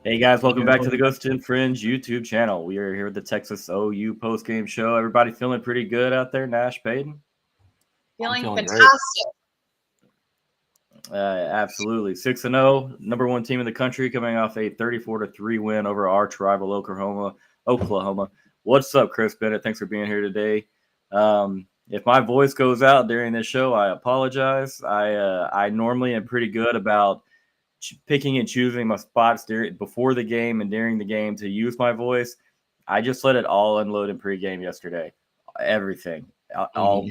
Hey guys, welcome back to the Ghost and Fringe YouTube channel. We are here with the Texas OU Postgame Show. Everybody feeling pretty good out there? Nash, Peyton? Feeling fantastic. Absolutely. 6-0, number one team in the country, coming off a 34-3 win over arch rival Oklahoma. What's up, Chris Bennett? Thanks for being here today. If my voice goes out during this show, I apologize. I normally am pretty good about picking and choosing my spots before the game and during the game to use my voice. I just let it all unload in pregame yesterday. Everything,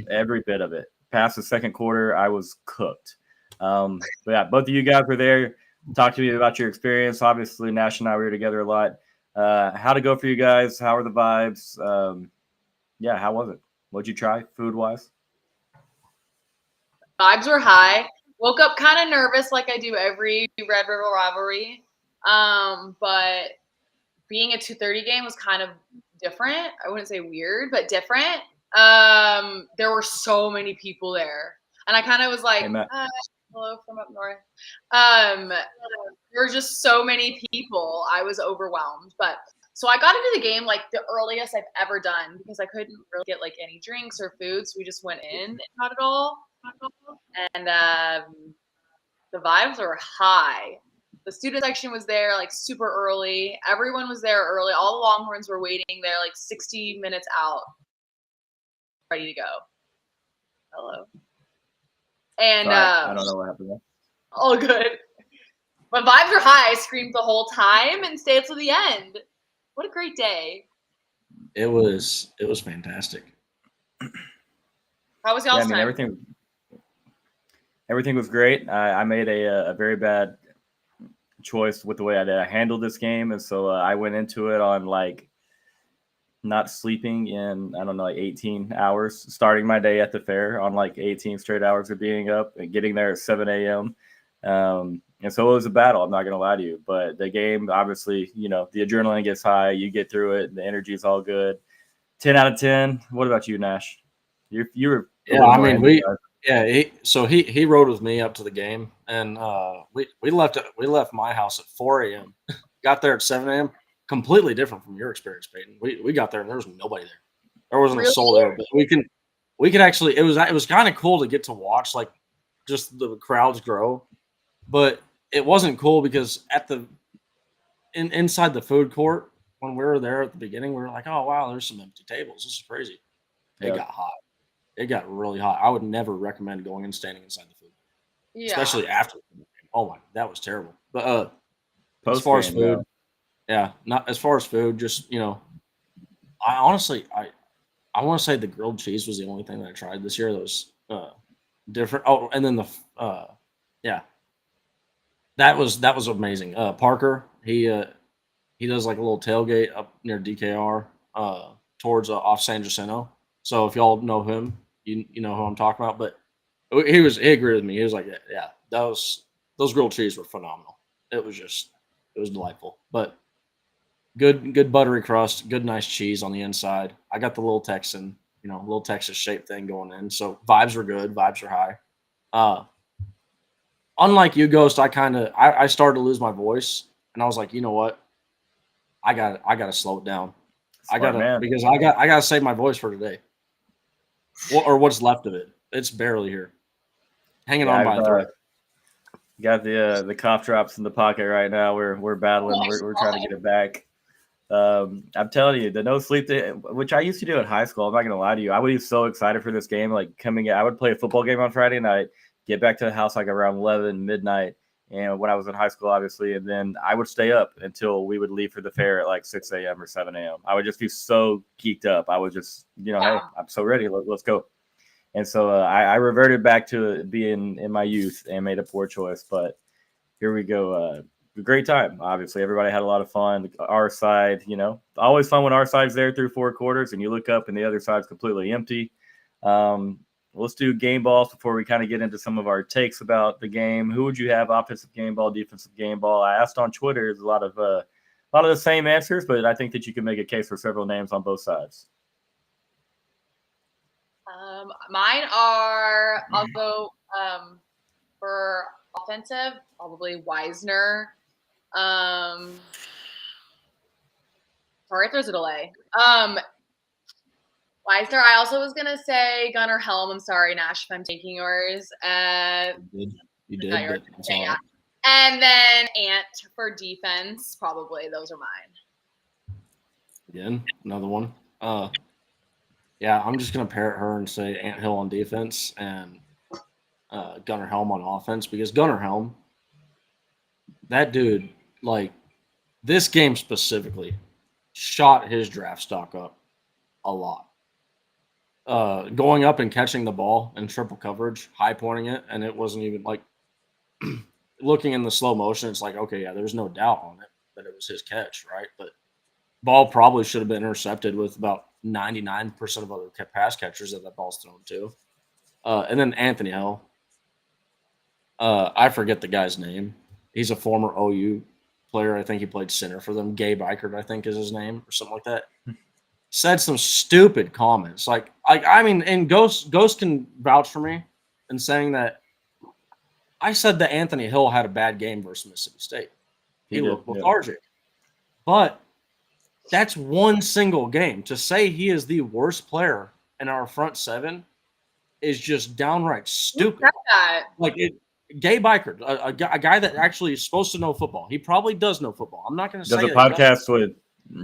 every bit of it. Past the second quarter, I was cooked. But yeah, both of you guys were there. Talk to me about your experience. Obviously, Nash and I were together a lot. How'd it go for you guys? How are the vibes? Yeah, how was it? What'd you try food-wise? Vibes were high. Woke up kind of nervous like I do every Red River rivalry. But being a 2:30 game was kind of different. I wouldn't say weird, but different. There were so many people there. And I kind of was like, hello from up north. There were just so many people. I was overwhelmed. But so I got into the game like the earliest I've ever done because I couldn't really get like any drinks or food. So we just went in and got it all. And the vibes were high. The student section was there like super early. Everyone was there early. All the Longhorns were waiting there like 60 minutes out, ready to go. Hello. And I don't know what happened there. All good. But vibes were high. I screamed the whole time and stayed to the end. What a great day. It was fantastic. How was y'all's time? Everything was great. I made a very bad choice with the way I handled this game, and so I went into it on like not sleeping in, I don't know, like 18 hours, starting my day at the fair on like 18 straight hours of being up and getting there at 7 a.m. And so it was a battle. I'm not going to lie to you, but the game, obviously, you know, the adrenaline gets high, you get through it, the energy is all good. 10 out of 10. What about you, Nash? You were, I mean, he rode with me up to the game, and we left my house at 4 a.m. Got there at 7 a.m. Completely different from your experience, Peyton. We got there and there was nobody there. There wasn't a soul there, but we could actually. It was kind of cool to get to watch like just the crowds grow, but it wasn't cool because inside the food court when we were there at the beginning, we were like, oh wow, there's some empty tables. This is crazy. It got hot. It got really hot. I would never recommend going and standing inside the food, especially after. Oh my, that was terrible. But as far as food, not as far as food. Just I honestly, I want to say the grilled cheese was the only thing that I tried this year that was different. Oh, and then that was amazing. Parker, he does like a little tailgate up near DKR, towards off San Jacinto. So if y'all know him, you know who I'm talking about. But he agreed with me. He was like, yeah, those grilled cheese were phenomenal. It was delightful. But good buttery crust, good nice cheese on the inside. I got the little Texas shaped thing going in. So vibes were good. Vibes were high. Unlike you, Ghost, I started to lose my voice, and I was like, you know what? I gotta slow it down. Because I gotta save my voice for today, or what's left of it. It's barely here, hanging on by a thread. Got the cough drops in the pocket right now. We're battling. We're trying to get it back. I'm telling you, the no sleep thing, which I used to do in high school. I'm not gonna lie to you. I would be so excited for this game. Like I would play a football game on Friday night, get back to the house like around 11 midnight. And when I was in high school, obviously, and then I would stay up until we would leave for the fair at like 6 a.m. or 7 a.m. I would just be so geeked up. I was just, hey, I'm so ready. Let's go. And so I reverted back to being in my youth and made a poor choice. But here we go. a great time. Obviously, everybody had a lot of fun. Our side, always fun when our side's there through 4 quarters, and you look up and the other side's completely empty. Let's do game balls before we kind of get into some of our takes about the game. Who would you have offensive game ball, defensive game ball? I asked on Twitter. There's a lot of the same answers, but I think that you can make a case for several names on both sides. Mine are, I'll go for offensive, probably Wisner. Sorry if there's a delay. Wisner. I also was going to say Gunnar Helm. I'm sorry, Nash, if I'm taking yours. You did. Yours. Yeah. And then Ant for defense, probably. Those are mine. Again, another one. Yeah, I'm just going to parrot her and say Ant Hill on defense and Gunnar Helm on offense, because Gunnar Helm, that dude, like, this game specifically, shot his draft stock up a lot. Going up and catching the ball in triple coverage, high pointing it, and it wasn't even like looking in the slow motion. It's like, okay, yeah, there's no doubt on it that it was his catch, right? But ball probably should have been intercepted with about 99% of other pass catchers that ball's thrown to. And then Anthony Hill. I forget the guy's name. He's a former OU player. I think he played center for them. Gabe Eichert, I think, is his name, or something like that. Said some stupid comments. I mean, and Ghost can vouch for me in saying that I said that Anthony Hill had a bad game versus Mississippi State. He looked lethargic. Yeah. But that's one single game. To say he is the worst player in our front seven is just downright stupid. Gabe Eichert, a guy that actually is supposed to know football. He probably does know football. I'm not going to say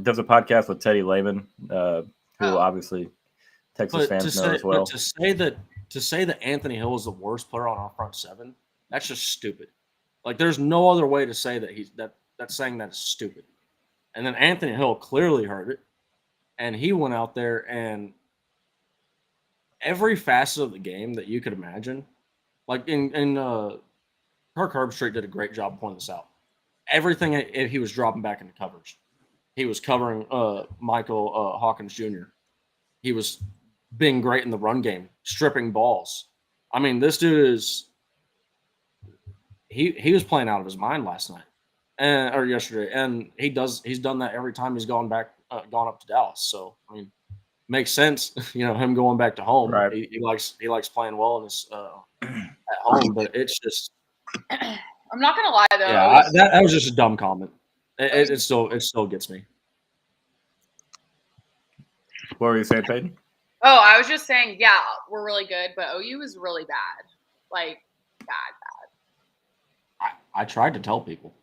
does a podcast with Teddy Lehman, who obviously Texas fans know as well. But to say that Anthony Hill is the worst player on our front seven, that's just stupid. Like, there's no other way to say that that's saying that is stupid. And then Anthony Hill clearly heard it, and he went out there and every facet of the game that you could imagine, like in Kirk Herbstreit did a great job pointing this out. Everything he was dropping back into coverage. He was covering Michael Hawkins Jr. He was being great in the run game, stripping balls. I mean, this dude is he was playing out of his mind last night or yesterday, and he's done that every time he's gone up to Dallas. So I mean, makes sense, him going back to home. Right. He likes playing well in his at home, but it's just. I'm not gonna lie though. Yeah, that was just a dumb comment. It still gets me. What were you saying, Peyton? Oh, I was just saying, yeah, we're really good, but OU is really bad. Like, bad. I tried to tell people.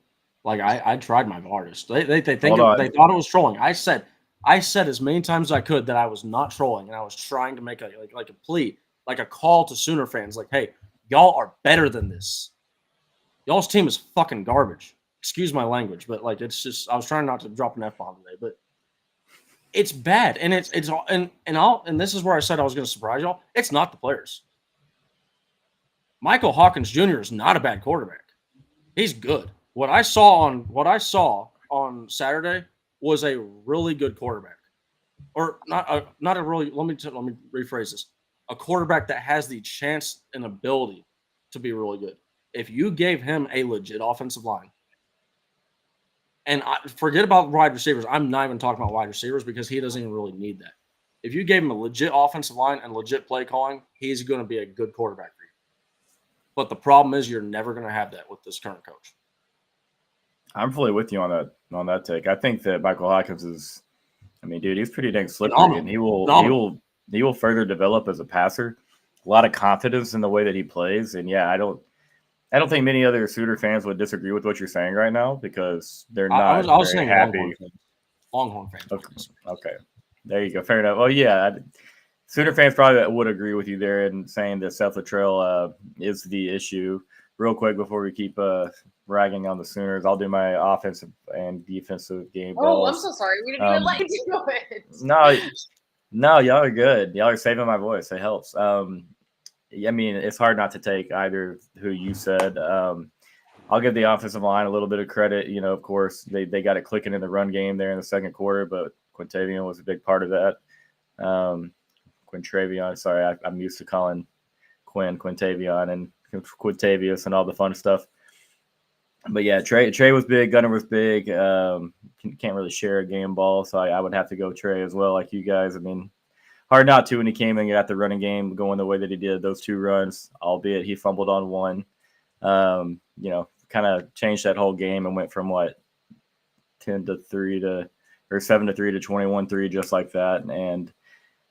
Like, I tried my hardest. They thought it was trolling. I said as many times as I could that I was not trolling, and I was trying to make a plea, like a call to Sooner fans, like, hey, y'all are better than this. Y'all's team is fucking garbage. Excuse my language, but like, it's just, I was trying not to drop an F-bomb today, but it's bad. And and this is where I said I was going to surprise y'all. It's not the players. Michael Hawkins Jr. is not a bad quarterback. He's good. What I saw on Saturday was a really good quarterback, or not a really. Let me rephrase this: a quarterback that has the chance and ability to be really good. If you gave him a legit offensive line, and forget about wide receivers. I'm not even talking about wide receivers because he doesn't even really need that. If you gave him a legit offensive line and legit play calling, he's going to be a good quarterback for you. But the problem is you're never going to have that with this current coach. I'm fully with you on that take. I think that Michael Hawkins is, I mean, dude, he's pretty dang slippery, and he will further develop as a passer. A lot of confidence in the way that he plays, and yeah, I don't think many other Sooner fans would disagree with what you're saying right now because they're not I was saying happy. Longhorn fans. Okay. There you go. Fair enough. Well, yeah, Sooner fans probably would agree with you there in saying that Seth Luttrell is the issue. Real quick before we keep ragging on the Sooners, I'll do my offensive and defensive game balls. Oh, I'm so sorry. We didn't even let you do it. No, y'all are good. Y'all are saving my voice. It helps. I mean, it's hard not to take either who you said. I'll give the offensive line a little bit of credit. Of course, they got it clicking in the run game there in the second quarter, but Quintavion was a big part of that. Quintravion, sorry, I'm used to calling Quintavion and Quintavious and all the fun stuff. But yeah, Trey was big. Gunner was big. Can't really share a game ball, so I would have to go Trey as well, like you guys. I mean, hard not to when he came and got the running game going the way that he did. Those 2 runs, albeit he fumbled on one. Kind of changed that whole game and went from 10-3 or 7-3 to 21-3, just like that.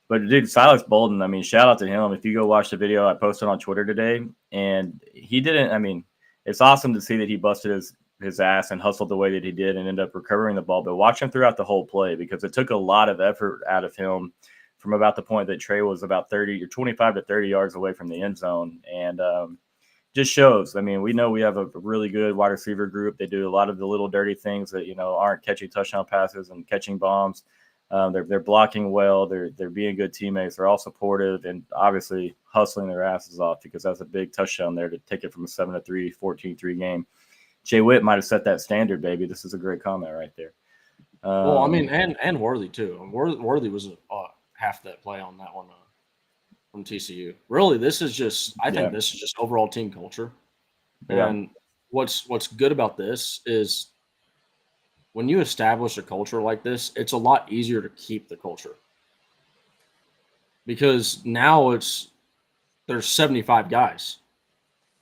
But dude, Silas Bolden, I mean, shout out to him. If you go watch the video I posted on Twitter today, and he didn't. I mean, it's awesome to see that he busted his ass and hustled the way that he did and ended up recovering the ball. But watch him throughout the whole play, because it took a lot of effort out of him from about the point that Trey was about 25 to 30 yards away from the end zone. And just shows. I mean, we know we have a really good wide receiver group. They do a lot of the little dirty things that, aren't catching touchdown passes and catching bombs. They're blocking well. They're being good teammates. They're all supportive and obviously hustling their asses off, because that's a big touchdown there to take it from a 7-3, 14-3 game. Jay Witt might have set that standard, baby. This is a great comment right there. Well, I mean, and Worthy too. Worthy was half that play on that one from TCU. Really, this is just. I think this is just overall team culture. Yeah. And what's good about this is, when you establish a culture like this, it's a lot easier to keep the culture, because now there's 75 guys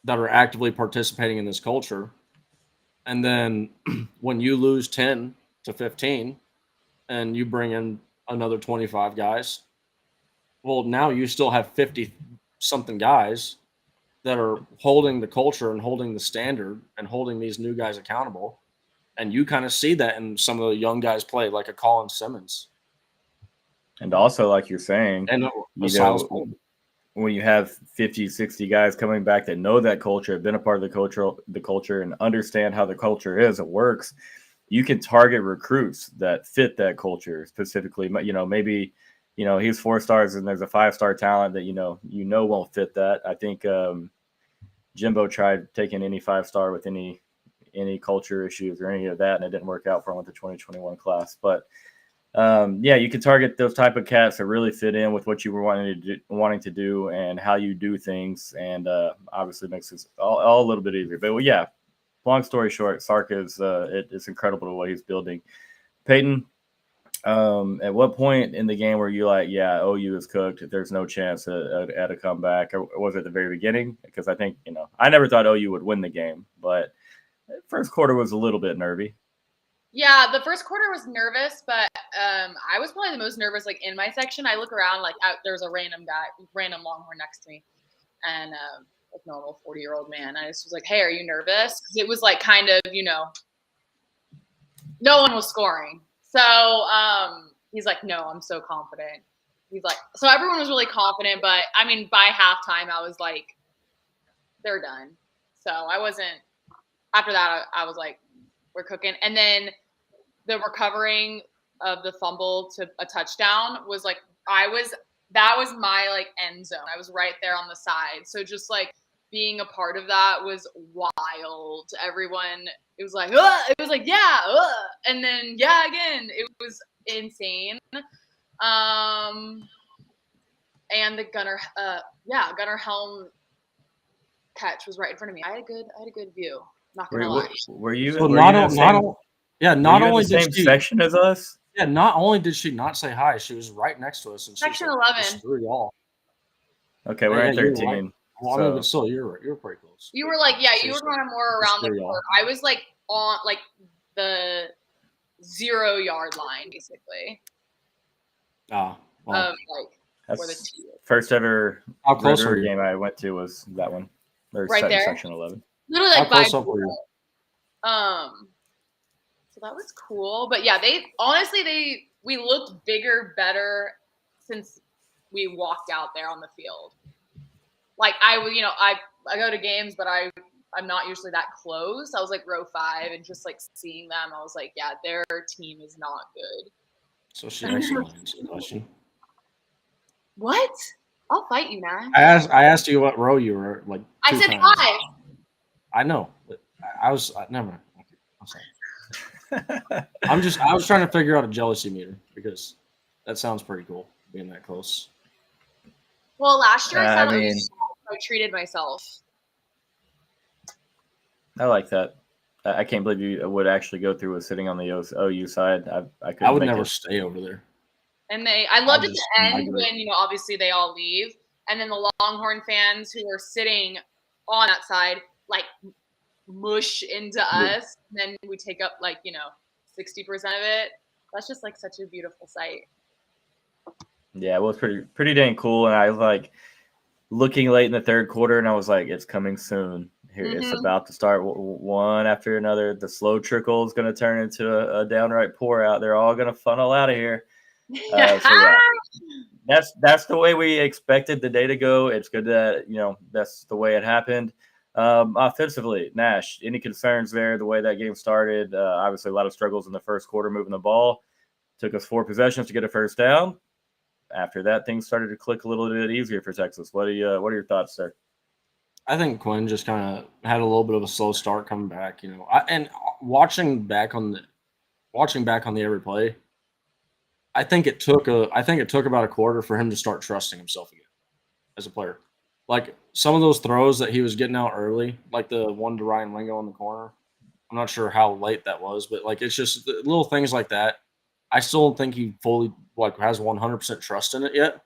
that are actively participating in this culture. And then when you lose 10-15 and you bring in another 25 guys, well, now you still have 50 something guys that are holding the culture and holding the standard and holding these new guys accountable. And you kind of see that in some of the young guys play, like a Colin Simmons. And also, like you're saying, and when you have 50, 60 guys coming back that know that culture, have been a part of the culture and understand how the culture is, it works, you can target recruits that fit that culture specifically. Maybe, he's 4 stars and there's a 5-star talent that, won't fit that. I think Jimbo tried taking any 5-star with any culture issues or any of that, and it didn't work out for him with the 2021 class. But you can target those type of cats that really fit in with what you were wanting to do and how you do things, and obviously makes this all a little bit easier. But long story short, Sark is it's incredible what he's building. Peyton, at what point in the game were you like, OU is cooked, there's no chance at a comeback? Or was it the very beginning? Because I think, I never thought OU would win the game, but first quarter was a little bit nervy. Yeah, the first quarter was nervous, but I was probably the most nervous, in my section. I look around, there was a random Longhorn next to me, and normal 40-year-old man. I just was like, hey, are you nervous? Because it was kind of, no one was scoring. So he's like, no, I'm so confident. He's like, so everyone was really confident, but I mean, by halftime, I was like, they're done. So I wasn't. After that, I was like, we're cooking. And then the recovering of the fumble to a touchdown was that was my end zone. I was right there on the side. So just being a part of that was wild. Everyone, it was like, yeah. And then, again, it was insane. And the Gunner Helm catch was right in front of me. I had a good view. Not gonna lie. Were you? So were not you not only in the same section as us. Yeah, not only did she not say hi, she was right next to us, and section 11. Screw y'all. Okay, we're at 13. Right. Well, I mean, but still, you're pretty close. You were you were kind of more around the court. I was on the 0 yard line, basically. Well, that's the first ever rivalry game I went to was that one. Right there, section 11. Literally How close up were you? So that was cool. But we looked bigger, better since we walked out there on the field. I go to games, but I'm not usually that close. I was row 5 and just seeing them, I was like, yeah, their team is not good. So she actually answered the question. What? I'll fight you, man. I asked you what row you were I said times. 5. I know. never mind. Okay, I'm sorry. I was trying to figure out a jealousy meter because that sounds pretty cool being that close. Well, last year I I mean, treated myself. I like that. I can't believe you would actually go through with sitting on the OU side. I couldn't I would make never it. stay over there. And I loved at just the end migrate. when, obviously they all leave. And then the Longhorn fans who were sitting on that side, like, mush into us. And then we take up, 60% of it. That's just, such a beautiful sight. Yeah, it was pretty dang cool. And I was, looking late in the third quarter, and I was like, it's coming soon. Here, It's about to start one after another. The slow trickle is going to turn into a downright pour out. They're all going to funnel out of here. So yeah, that's the way we expected the day to go. It's good that that's the way it happened. Offensively, Nash, any concerns there? The way that game started, obviously a lot of struggles in the first quarter moving the ball. Took us 4 possessions to get a first down. After that, things started to click a little bit easier for Texas. What are your thoughts there? I think Quinn just kind of had a little bit of a slow start coming back, and watching back on the every play, I think it took about a quarter for him to start trusting himself again as a player. Like some of those throws that he was getting out early, like the one to Ryan Lingo in the corner. I'm not sure how late that was, but it's just little things like that. I still don't think he fully has 100% trust in it yet,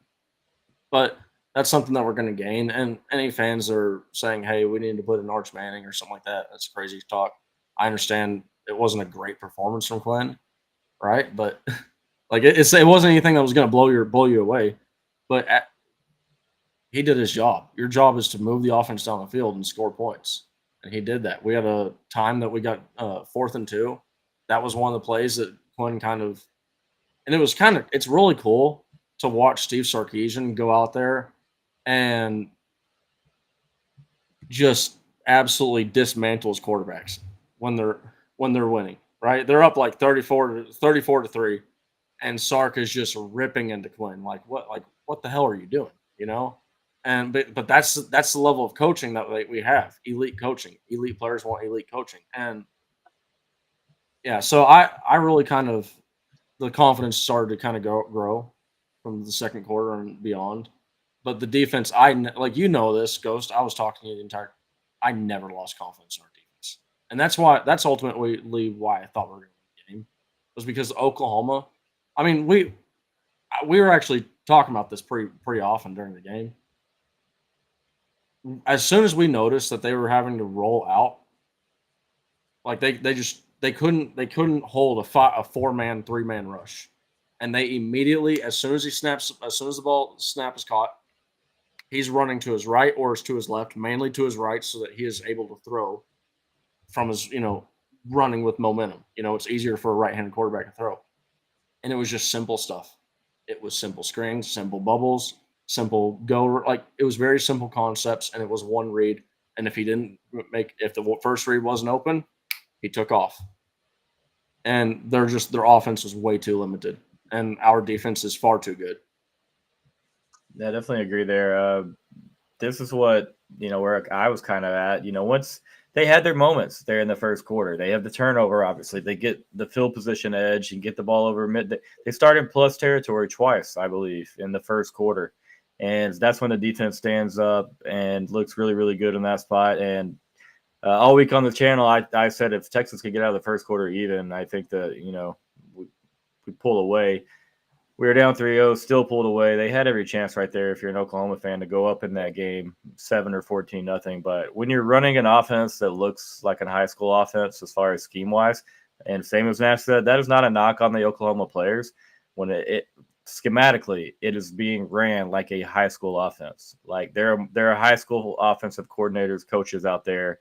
but that's something that we're going to gain. And any fans that are saying, "Hey, we need to put in Arch Manning" or something like that, that's crazy talk. I understand it wasn't a great performance from Quinn, right? But it wasn't anything that was going to blow you away. But he did his job. Your job is to move the offense down the field and score points, and he did that. We had a time that we got 4th and 2. That was one of the plays that Quinn it's really cool to watch Steve Sarkisian go out there and just absolutely dismantle his quarterbacks when they're winning, right? They're up 34 to 3, and Sark is just ripping into Quinn. What the hell are you doing? And but that's the level of coaching that we have. Elite coaching. Elite players want elite coaching. And yeah, so I really kind of the confidence started to kind of grow from the second quarter and beyond. But the defense, this, Ghost, I was talking to you the entire – I never lost confidence in our defense. And that's ultimately why I thought we were going to win the game, was because Oklahoma – I mean, we were actually talking about this pretty often during the game. As soon as we noticed that they were having to roll out, they couldn't hold a 4-man, 3-man rush. And they immediately, as soon as the ball snap is caught, he's running to his right or to his left, mainly to his right, so that he is able to throw from his, running with momentum. It's easier for a right-handed quarterback to throw. And it was just simple stuff. It was simple screens, simple bubbles, simple go. It was very simple concepts, and it was one read. And if the first read wasn't open, he took off. And their offense was way too limited, and our defense is far too good. Yeah, definitely agree there. This is what where I was kind of at. Once they had their moments there in the first quarter, they have the turnover. Obviously, they get the field position edge and get the ball over mid. They started plus territory twice, I believe, in the first quarter, and that's when the defense stands up and looks really, really good in that spot. And all week on the channel, I said if Texas could get out of the first quarter even, I think that we pull away. We were down 3-0, still pulled away. They had every chance right there, if you're an Oklahoma fan, to go up in that game 7 or 14-0. But when you're running an offense that looks like a high school offense as far as scheme-wise, and same as Nash said, that is not a knock on the Oklahoma players. When it schematically, it is being ran like a high school offense. Like there are high school offensive coordinators, coaches out there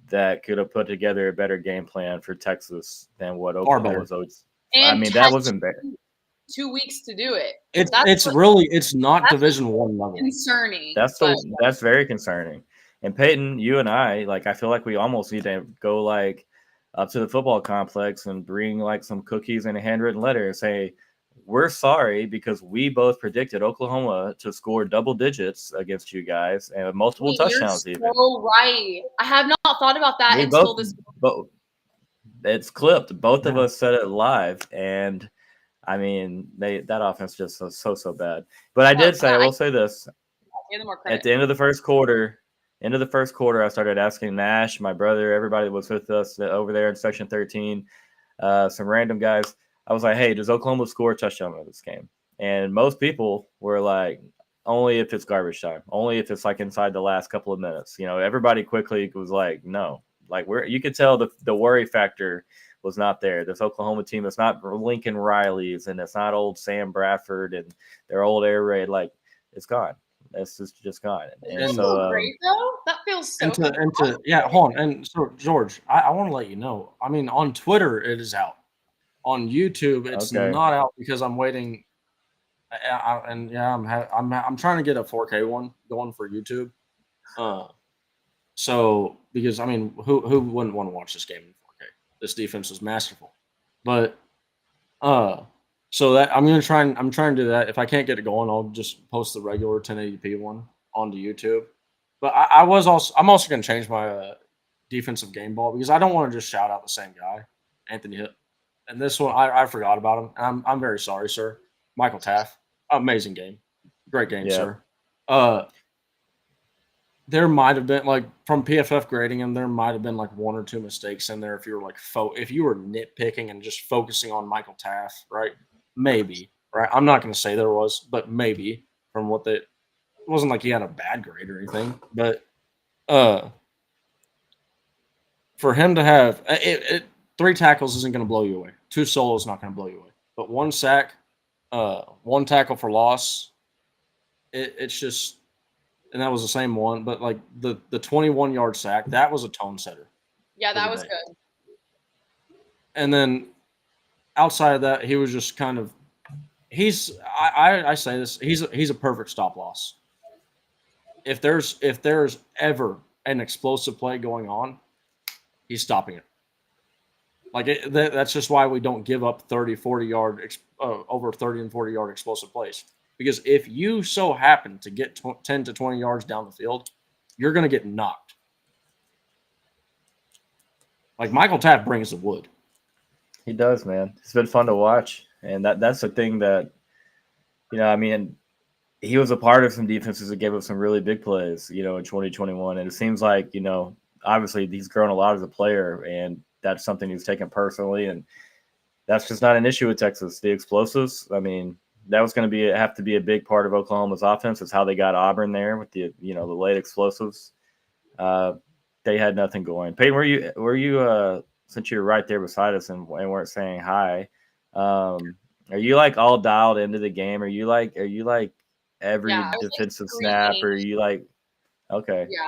that could have put together a better game plan for Texas than what Oklahoma's. I mean, that wasn't bad. 2 weeks to do it. It's not Division I level. Concerning. That's very concerning. And Peyton, you and I feel like we almost need to go up to the football complex and bring some cookies and a handwritten letter and say, we're sorry because we both predicted Oklahoma to score double digits against you guys and multiple touchdowns. You're even. so right. I have not thought about that We until both, this. it's clipped. Both of us said it live, and I mean, that offense just was so bad. But I did say, I will say this: Give them more at credit. the end of the first quarter, I started asking Nash, my brother, everybody that was with us over there in Section 13, some random guys. I was like, hey, does Oklahoma score a touchdown in this game? And most people were like, only if it's garbage time, only if it's like inside the last couple of minutes. You know, everybody quickly was like, no. Like you could tell the worry factor was not there. This Oklahoma team, it's not Lincoln Riley's and it's not old Sam Bradford and their old air raid. Like it's gone. It's just gone. And so great though. That feels so. Hold on. And so George, I want to let you know. I mean, on Twitter it is out. On YouTube, it's not out because I'm waiting. I'm trying to get a 4K one going for YouTube. So because I mean, who wouldn't want to watch this game in 4K? This defense was masterful, but so that I'm trying to do that. If I can't get it going, I'll just post the regular 1080p one onto YouTube. But I'm also going to change my defensive game ball because I don't want to just shout out the same guy, Anthony Hitt. And this one, I forgot about him. And I'm very sorry, sir. Michael Taff, amazing game, great game, sir. There might have been like from PFF grading him, there might have been like one or two mistakes in there if you were like if you were nitpicking and just focusing on Michael Taff, right? Maybe, right? I'm not going to say there was, but maybe from what it wasn't like he had a bad grade or anything, but for him to have 3 tackles isn't going to blow you away. 2 solos not going to blow you away, but 1 sack, 1 tackle for loss, it's just. And that was the same one, but like the 21-yard sack, that was a tone setter. Yeah, that was good. And then outside of that, he was just kind of I say this, he's a perfect stop loss. If there's ever an explosive play going on, he's stopping it. Like that's just why we don't give up 30, 40 yard over 30 and 40 yard explosive plays. Because if you so happen to get 10 to 20 yards down the field, you're going to get knocked. Like Michael Taft brings the wood. He does, man. It's been fun to watch. And that's the thing that, you know, I mean, he was a part of some defenses that gave up some really big plays, you know, in 2021. And it seems like, you know, obviously he's grown a lot as a player, and that's something he's taken personally. And that's just not an issue with Texas. The explosives, I mean, that was going to have to be a big part of Oklahoma's offense. It's how they got Auburn there with the late explosives. They had nothing going. Peyton, were you since you were right there beside us and weren't saying hi? Are you like all dialed into the game? Are you like every defensive snap? Or are you like okay? Yeah,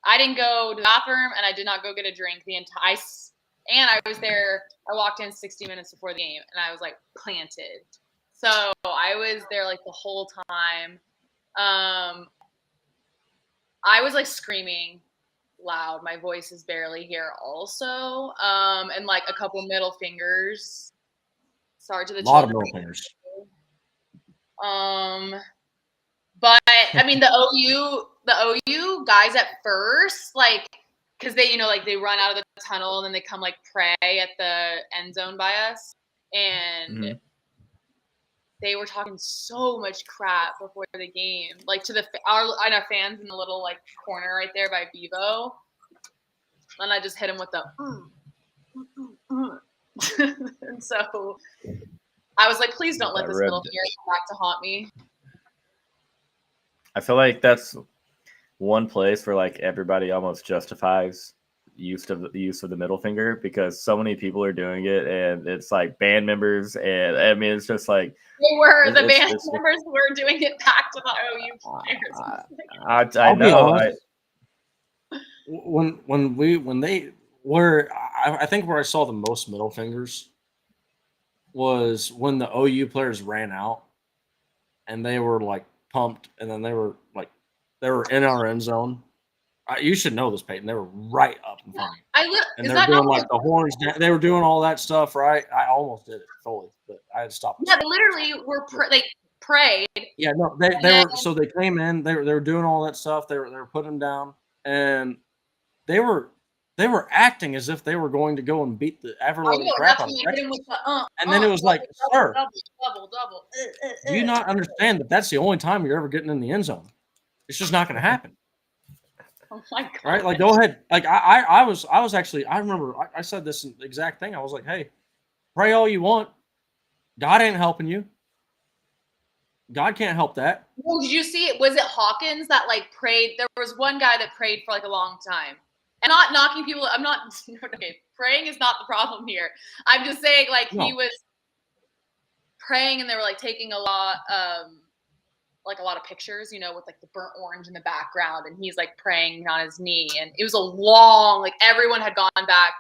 I didn't go to the bathroom and I did not go get a drink the entire. And I was there. I walked in 60 minutes before the game, and I was like planted. So I was there like the whole time. I was like screaming loud. My voice is barely here also. And like a couple middle fingers. Sorry to the children. A lot of middle fingers. But I mean the OU guys at first, like, because they, like they run out of the tunnel and then they come like pray at the end zone by us. And they were talking so much crap before the game, like to our fans in the little like corner right there by Bevo. And I just hit him with the and so I was like, please don't let this middle finger come back to haunt me. I feel like that's one place where like everybody almost justifies use of the middle finger, because so many people are doing it, and it's like band members, and I mean it's just like the band members were doing it back to the OU players. I know. When they were, I think where I saw the most middle fingers was when the OU players ran out and they were like pumped, and then they were in our end zone, You should know this, Peyton. They were right up in front of you. And is they're that doing not like the horns. They were doing all that stuff, right? I almost did it fully, but I had to stop. Yeah, they literally were they prayed. Yeah, no, they were. So they came in. They were doing all that stuff. They were putting them down, and they were acting as if they were going to go and beat the ever-loving crap out of Texas. And then it was like, sir, double. Do you not understand that that's the only time you're ever getting in the end zone? It's just not going to happen. Oh my God. Right? Like, go ahead. Like, I was actually, I remember I said this exact thing. I was like, hey, pray all you want. God ain't helping you. God can't help that. Well, did you see it? Was it Hawkins that like prayed? There was one guy that prayed for like a long time. And not knocking people. I'm not, okay, praying is not the problem here. I'm just saying like he was praying and they were like taking a lot of pictures, with like the burnt orange in the background, and he's like praying on his knee, and it was a long, like everyone had gone back.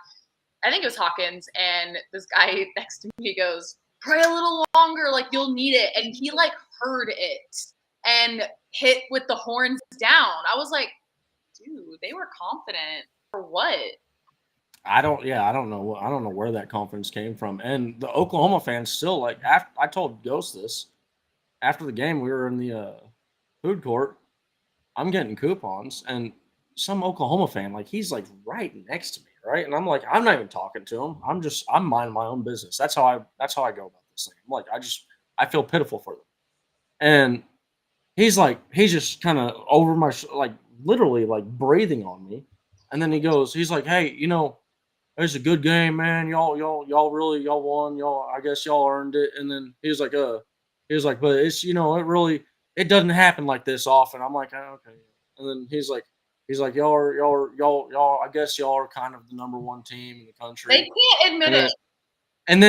I think it was Hawkins, and this guy next to me goes, pray a little longer, like you'll need it. And he like heard it and hit with the horns down. I was like, dude, they were confident for what? I don't know. I don't know where that confidence came from. And the Oklahoma fans still like. I told Ghost this after the game. We were in the food court. I'm getting coupons, and some Oklahoma fan, like he's like right next to me, right? And I'm like, I'm not even talking to him. I'm minding my own business. That's how I go about this thing. I'm like, I feel pitiful for them. And he's just kind of over my like literally like breathing on me. And then he's like, hey, it's a good game, man. Y'all won. I guess y'all earned it. And then he was like, but it's, it doesn't happen like this often. I'm like, oh, okay. And then he's like, y'all, I guess y'all are kind of the number one team in the country. They can't admit it. And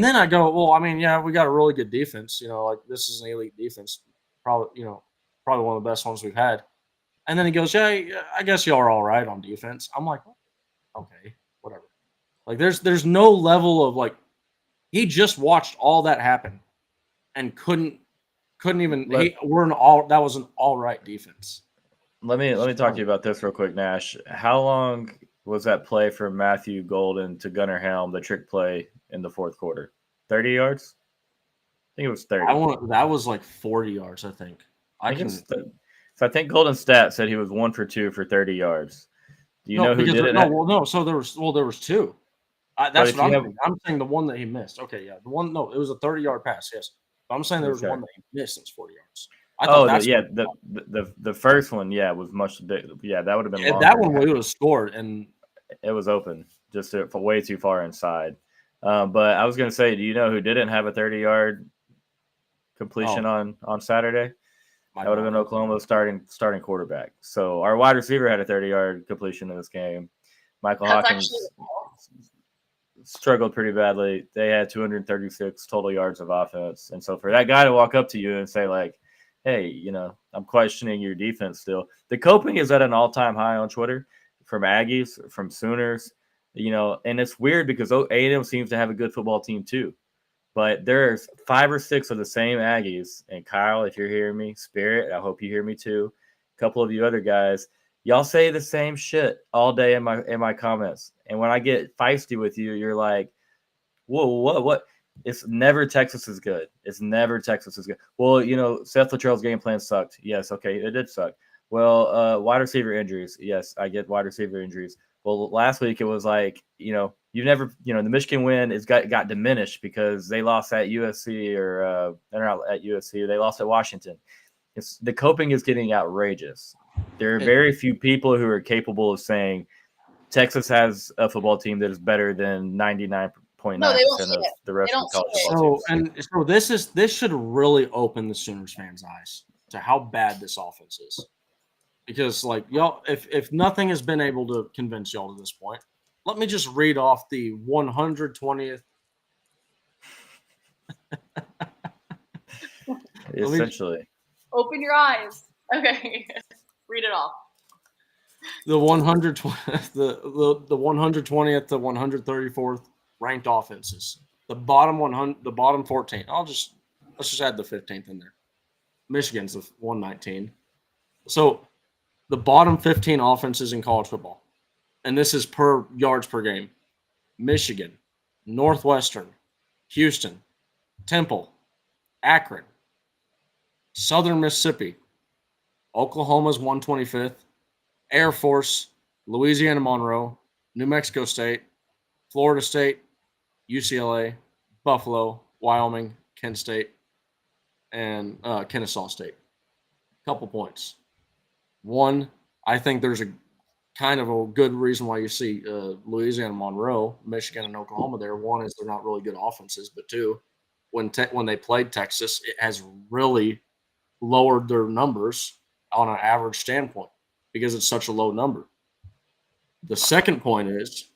then I go, well, I mean, yeah, we got a really good defense. Like this is an elite defense, probably one of the best ones we've had. And then he goes, yeah, I guess y'all are all right on defense. I'm like, okay, whatever. Like there's no level of like, he just watched all that happen and couldn't even. That was an all right defense. Let me talk to you about this real quick, Nash. How long was that play from Matthew Golden to Gunnar Helm, the trick play in the fourth quarter? 30 yards? I think it was 30. That was like 40 yards, I think. So I think Golden's stat said he was 1 for 2 for 30 yards. Do you know who did it? No. So there was two. That's what I'm saying. The one that he missed. Okay, yeah. The one. No, it was a 30-yard pass. Yes, but I'm saying there was one that he missed. That was 40 yards. The first one, was much big. Yeah, that would have been. Yeah, that one we would have scored, and it was open, just for way too far inside. But I was going to say, do you know who didn't have a 30-yard completion on Saturday? That would have been Oklahoma's starting quarterback. So our wide receiver had a 30-yard completion in this game. Michael Hawkins struggled pretty badly. They had 236 total yards of offense. And so for that guy to walk up to you and say, like, hey, I'm questioning your defense still. The coping is at an all-time high on Twitter from Aggies, from Sooners, and it's weird because A&M seems to have a good football team too. But there's 5 or 6 of the same Aggies, and Kyle, if you're hearing me, Spirit, I hope you hear me too. A couple of you other guys, y'all say the same shit all day in my comments. And when I get feisty with you, you're like, whoa, what? It's never Texas is good. It's never Texas is good. Well, Seth Luttrell's game plan sucked. Yes, okay, it did suck. Well, wide receiver injuries. Yes, I get wide receiver injuries. Well, last week it was like, you never, the Michigan win got diminished because they lost at USC or they're not at USC. They lost at Washington. The coping is getting outrageous. There are very few people who are capable of saying Texas has a football team that is better than 99.9% of the rest of the college football teams. So this should really open the Sooners fans' eyes to how bad this offense is. Because like y'all, if nothing has been able to convince y'all to this point, let me just read off the 120th. Essentially. Open your eyes. Okay. Read it off. The 120th, the 120th to 134th ranked offenses. The bottom 100, the bottom 14. Let's just add the 15th in there. Michigan's the 119. So the bottom 15 offenses in college football, and this is per yards per game: Michigan, Northwestern, Houston, Temple, Akron, Southern Mississippi, Oklahoma's 125th, Air Force, Louisiana Monroe, New Mexico State, Florida State, UCLA, Buffalo, Wyoming, Kent State, and Kennesaw State. Couple points. One, I think there's a kind of a good reason why you see Louisiana Monroe, Michigan, and Oklahoma there. One is they're not really good offenses, but two, when they played Texas, it has really lowered their numbers on an average standpoint because it's such a low number. The second point is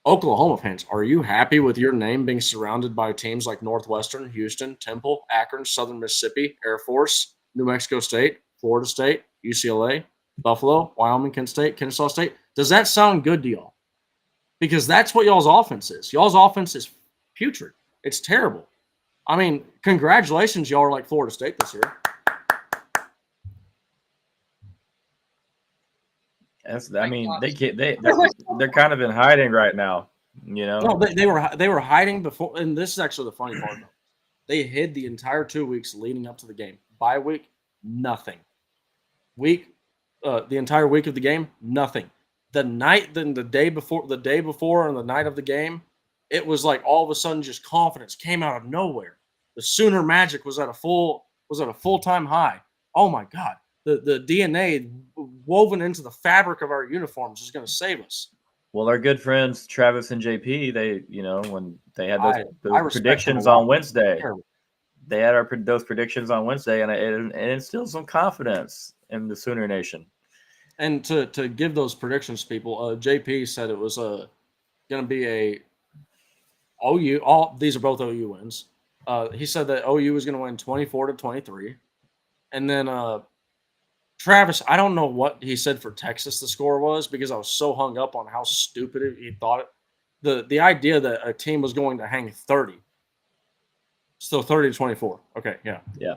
Oklahoma fans, are you happy with your name being surrounded by teams like Northwestern, Houston, Temple, Akron, Southern Mississippi, Air Force, New Mexico State, Florida State, UCLA, Buffalo, Wyoming, Kent State, Kennesaw State? Does that sound good to y'all? Because that's what y'all's offense is. Y'all's offense is putrid. It's terrible. I mean, congratulations, y'all are like Florida State this year. They're kind of in hiding right now, you know. No, they were hiding before, and this is actually the funny part. They hid the entire 2 weeks leading up to the game. Bye week, nothing. The entire week of the game, nothing. The day before, and the night of the game, it was like all of a sudden just confidence came out of nowhere. The Sooner Magic was at a full-time high. Oh my God. The DNA woven into the fabric of our uniforms is going to save us. Well, our good friends Travis and JP, when they had those predictions on Wednesday, they had those predictions on Wednesday, and it instilled some confidence in the Sooner Nation. And to give those predictions, people, JP said it was going to be a OU. These are both OU wins. He said that OU was going to win 24-23, and then. Travis, I don't know what he said for Texas the score was because I was so hung up on how stupid he thought it. The idea that a team was going to hang 30. So 30-24. Okay, yeah. Yeah.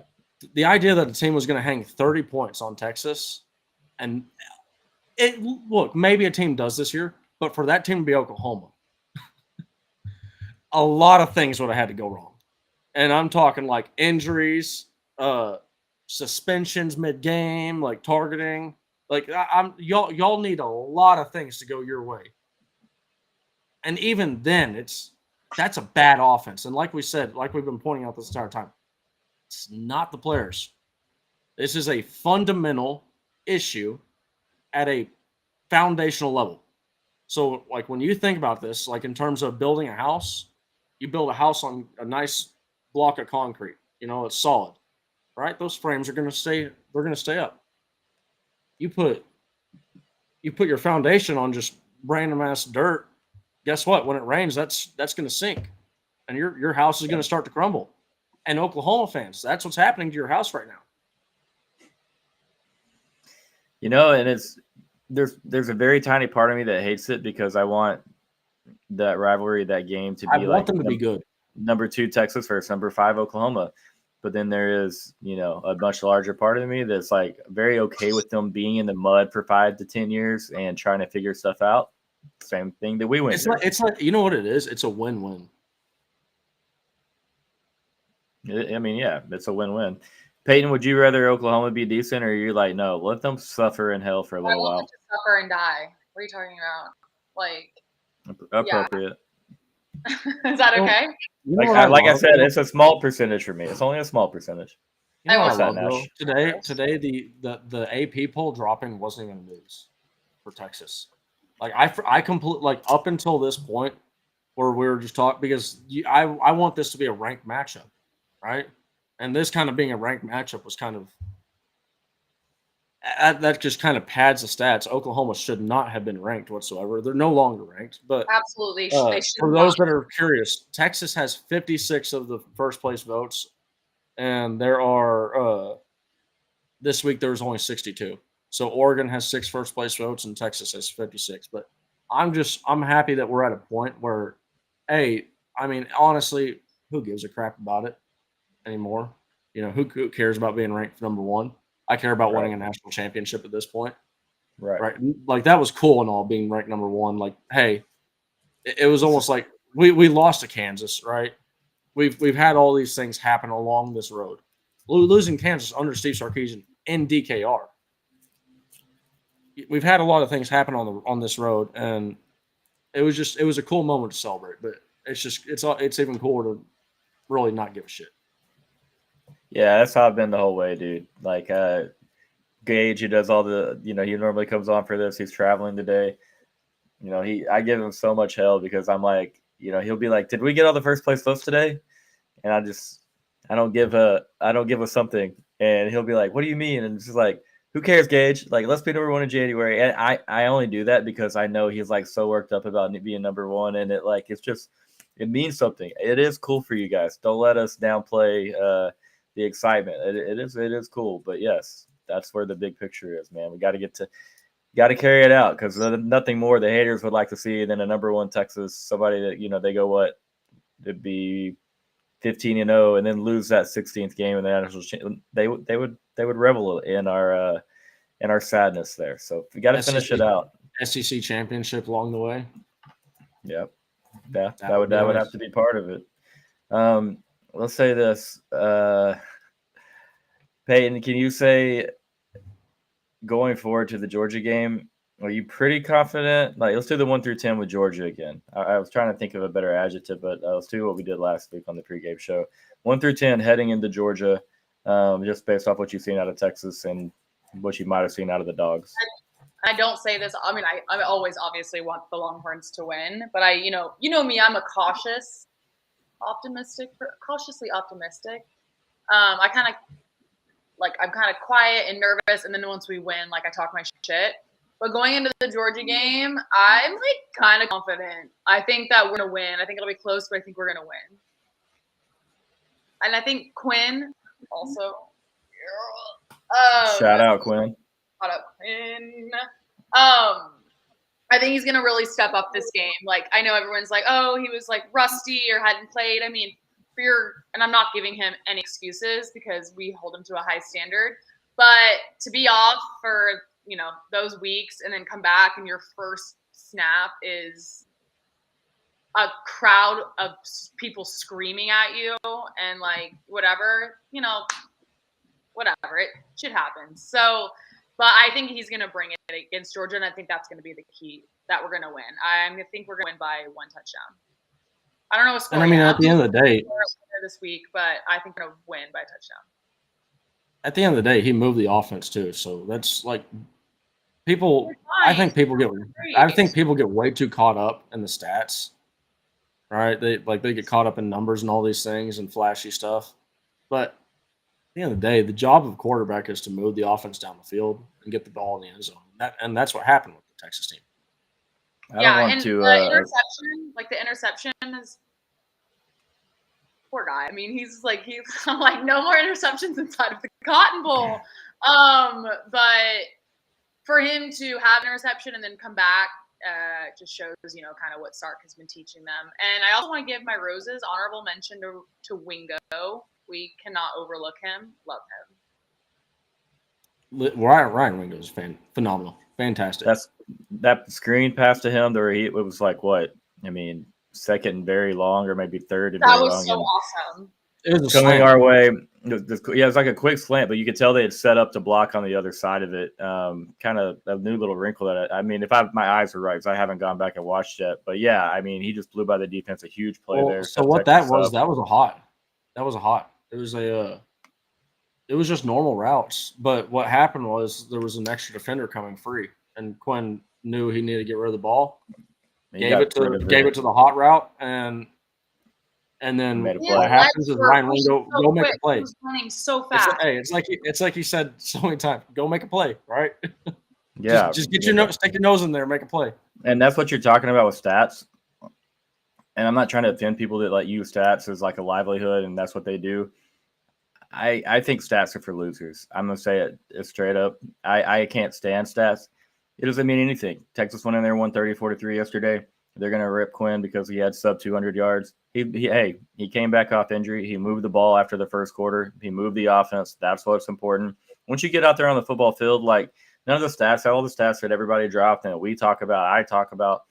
The idea that a team was going to hang 30 points on Texas, and look, maybe a team does this year, but for that team to be Oklahoma, a lot of things would have had to go wrong. And I'm talking like injuries, suspensions mid-game, like targeting, like y'all need a lot of things to go your way. And even then, that's a bad offense. And like we said, like we've been pointing out this entire time, it's not the players. This is a fundamental issue at a foundational level. So, like when you think about this, like in terms of building a house, you build a house on a nice block of concrete. It's solid. Right, those frames are going to stay. They're going to stay up. You put your foundation on just random ass dirt. Guess what? When it rains, that's going to sink, and your house is going to start to crumble. And Oklahoma fans, that's what's happening to your house right now. And there's a very tiny part of me that hates it because I want that rivalry, that game to be I want them to be good. Number 2 Texas versus number 5 Oklahoma. But then there is, a much larger part of me that's like very okay with them being in the mud for 5 to 10 years and trying to figure stuff out. Same thing that we went through. It's like, you know what it is? It's a win-win. It's a win-win. Peyton, would you rather Oklahoma be decent, or are you like, no, let them suffer in hell for a little while? I want them to suffer and die. What are you talking about? Like, appropriate. Is that okay? I said, it's a small percentage for me. It's only a small percentage. Today, the AP poll dropping wasn't even news for Texas. Like I completely, like, up until this point where we were just talking, because I want this to be a ranked matchup, right? And this kind of being a ranked matchup was kind of that just kind of pads the stats. Oklahoma should not have been ranked whatsoever. They're no longer ranked. But absolutely, they should. For those that are curious, Texas has 56 of the first place votes, and there are this week there was only 62. So Oregon has 6 first place votes, and Texas has 56. But I'm happy that we're at a point where, honestly, who gives a crap about it anymore? Who cares about being ranked number 1? I care about winning a national championship at this point. Right. Like that was cool and all, being ranked number 1. Like, hey, it was almost like we lost to Kansas, right? We've had all these things happen along this road. Losing Kansas under Steve Sarkisian in DKR. We've had a lot of things happen on this road, and it was a cool moment to celebrate. But it's even cooler to really not give a shit. Yeah, that's how I've been the whole way, dude. Like Gage, who does all the, he normally comes on for this. He's traveling today. I give him so much hell because I'm like, he'll be like, "Did we get all the first place votes today?" And I don't give a something, and he'll be like, "What do you mean?" And it's just like, who cares, Gage? Like, let's be number 1 in January. And I only do that because I know he's like so worked up about being number 1, and it means something. It is cool for you guys. Don't let us downplay the excitement. It is cool, but yes, that's where the big picture is, man. We got to carry it out, because nothing more the haters would like to see than a number 1 Texas, somebody that they go what, it'd be 15-0 and then lose that 16th game in the national. They would revel in our sadness there. So we got to finish it out. SEC championship along the way. Yep. Yeah, that would have to be part of it. Let's say this. Peyton, can you say, going forward to the Georgia game, are you pretty confident? Like, let's do the 1 through 10 with Georgia again. I was trying to think of a better adjective, but let's do what we did last week on the pregame show. 1 through 10 heading into Georgia, just based off what you've seen out of Texas and what you might have seen out of the Dogs. I don't say this. I mean, I always obviously want the Longhorns to win, but you know me, I'm a cautiously optimistic. I'm kind of quiet and nervous, and then once we win, like, I talk my shit. But going into the Georgia game, I'm like kind of confident. I think that we're gonna win. I think it'll be close, but I think we're gonna win. And I think Quinn also. Shout out Quinn. Shout out Quinn. I think he's gonna really step up this game. Like, I know everyone's like, "Oh, he was like rusty or hadn't played." I mean, and I'm not giving him any excuses because we hold him to a high standard. But to be off for those weeks and then come back and your first snap is a crowd of people screaming at you and like whatever, it shit happens. So, but I think he's going to bring it against Georgia, and I think that's going to be the key that we're going to win. I think we're going to win by 1 touchdown. I don't know what score. And I mean, at the end of the day, this week, but I think we're going to win by a touchdown. At the end of the day, he moved the offense too, so that's like people. I think people get way too caught up in the stats. Right? They get caught up in numbers and all these things and flashy stuff, but at the end of the day, the job of a quarterback is to move the offense down the field and get the ball in the end zone. And that's what happened with the Texas team. The interception is poor guy. I mean, I'm like, no more interceptions inside of the Cotton Bowl. But for him to have an interception and then come back, just shows, kind of what Sark has been teaching them. And I also want to give my roses honorable mention to Wingo. We cannot overlook him. Love him. Ryan Wingo is phenomenal. Fantastic. That screen pass to him, it was like what? I mean, second and very long, or maybe third and very long. That was so awesome. It was coming our way. It was like a quick slant, but you could tell they had set up to block on the other side of it. Kind of a new little wrinkle if my eyes were right, because I haven't gone back and watched yet. But yeah, I mean, he just blew by the defense. A huge play there. So what that was a hot. It was just normal routes. But what happened was there was an extra defender coming free, and Quinn knew he needed to get rid of the ball. Gave it to the hot route, and then what happens is Ryan Wingo go make a play. He was running so fast. It's like he said so many times, go make a play, right? Yeah. just get stick your nose in there, make a play. And that's what you're talking about with stats. And I'm not trying to offend people that use stats as like a livelihood and that's what they do. I think stats are for losers. I'm gonna say it straight up. I can't stand stats. It doesn't mean anything. Texas went in there 134-3 yesterday. They're going to rip Quinn because he had sub 200 yards. He came back off injury. He moved the ball after the first quarter. He moved the offense. That's what's important. Once you get out there on the football field, none of the stats, all the stats that everybody dropped and we talk about, I talk about.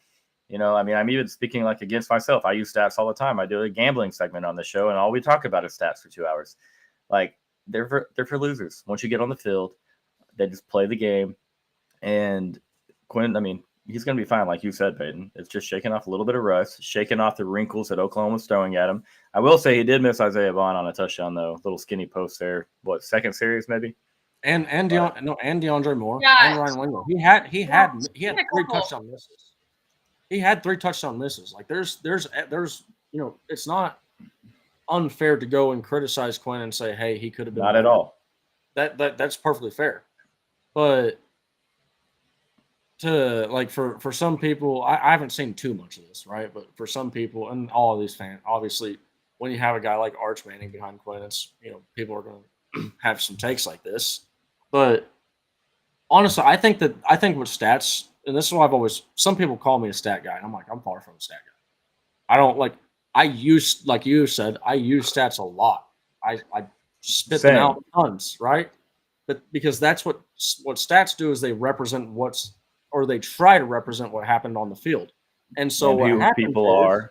I mean, I'm even speaking like against myself. I use stats all the time. I do a gambling segment on the show, and all we talk about is stats for 2 hours. Like they're for losers. Once you get on the field, they just play the game. And Quinn, I mean, he's going to be fine, like you said, Peyton. It's just shaking off a little bit of rust, shaking off the wrinkles that Oklahoma was throwing at him. I will say he did miss Isaiah Vaughn on a touchdown, though. Little skinny post there. What, second series maybe? And DeAndre Moore Yeah. and Ryan Wingo. He had He 3 had a couple. touchdown misses. He had 3 touchdown misses. Like there's it's not unfair to go and criticize Quinn and say, hey, he could have been Not better. at all. That's perfectly fair. But for some people, I haven't seen too much of this, right? But for some people and all of these fans, obviously, when you have a guy like Arch Manning behind Quinn, it's people are going to have some takes like this. But honestly, I think with stats, and this is why some people call me a stat guy, and I'm like, I'm far from a stat guy. I don't I use, like you said, I use stats a lot. I spit them out tons, right? But because that's what stats do is they represent they try to represent what happened on the field. And so what who happens people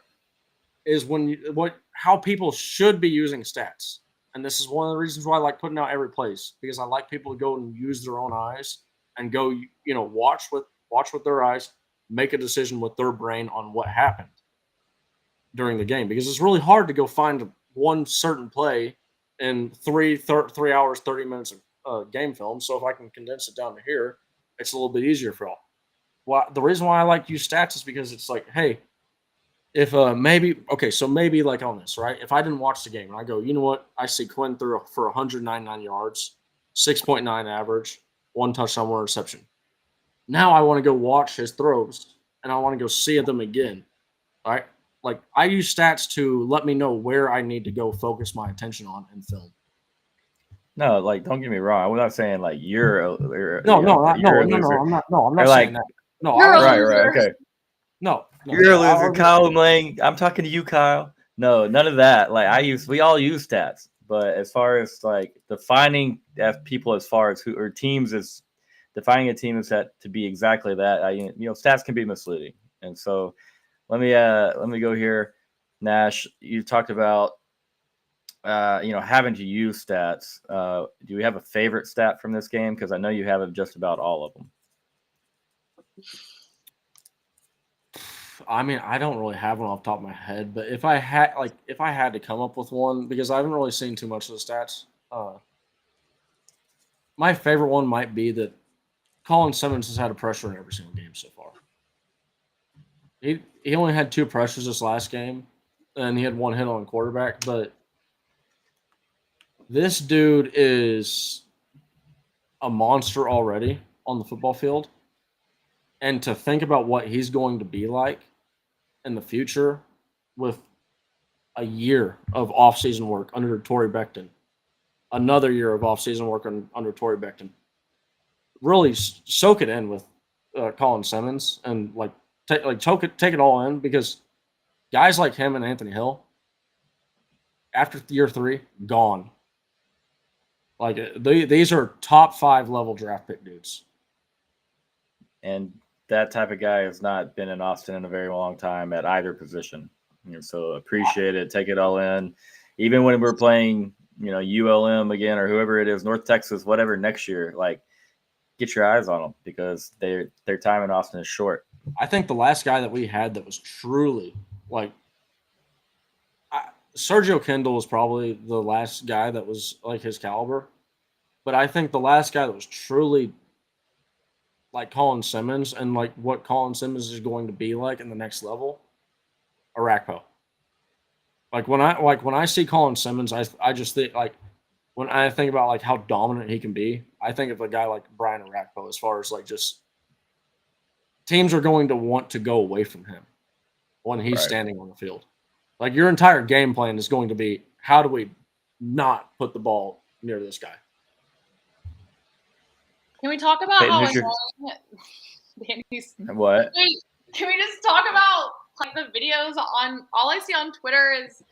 is how people should be using stats. And this is one of the reasons why I like putting out every place, because I like people to go and use their own eyes and go, watch with their eyes, make a decision with their brain on what happened during the game, because it's really hard to go find one certain play in 3 hours, 30 minutes of game film. So if I can condense it down to here, it's a little bit easier for all. Well, the reason why I like to use stats is because it's like, hey, if maybe like on this, right? If I didn't watch the game and I go, you know what? I see Quinn threw for 199 yards, 6.9 average, 1 touchdown, 1 reception. Now I want to go watch his throws and I want to go see them again. All right. Like I use stats to let me know where I need to go focus my attention on in film. No, don't get me wrong. I'm not saying you're a loser. I'm not saying that. No, You're a right, loser. okay. No, you're a loser, Kyle Lang. I'm talking to you, Kyle. No, none of that. We all use stats, but as far as defining people as far as teams as defining a team is that to be exactly that. Stats can be misleading, and so let me go here. Nash, you talked about having to use stats. Do you have a favorite stat from this game? Because I know you have just about all of them. I mean, I don't really have one off the top of my head, but if I had to come up with one, because I haven't really seen too much of the stats, my favorite one might be that Colin Simmons has had a pressure in every single game so far. He only had 2 pressures this last game, and he had 1 hit on quarterback, but this dude is a monster already on the football field. And to think about what he's going to be like in the future with a year of off-season work under Torrey Becton, another year of off-season work under Torrey Becton, really soak it in with Colin Simmons and take it all in, because guys like him and Anthony Hill, after year 3, gone. These are top 5 level draft pick dudes. And that type of guy has not been in Austin in a very long time at either position. So appreciate it. Take it all in. Even when we're playing, ULM again or whoever it is, North Texas, whatever, next year, get your eyes on them, because their time in Austin is short. I think the last guy that we had that was truly Sergio Kendall was probably the last guy that was his caliber. But I think the last guy that was truly like Colin Simmons and what Colin Simmons is going to be like in the next level, Arakpo. When I see Colin Simmons, I just think when I think about how dominant he can be, I think of a guy like Brian Arakpo as far as just teams are going to want to go away from him when he's standing on the field. Your entire game plan is going to be, how do we not put the ball near this guy? Can we talk about how annoying Danny's? What? Can we just talk about the videos on? All I see on Twitter is,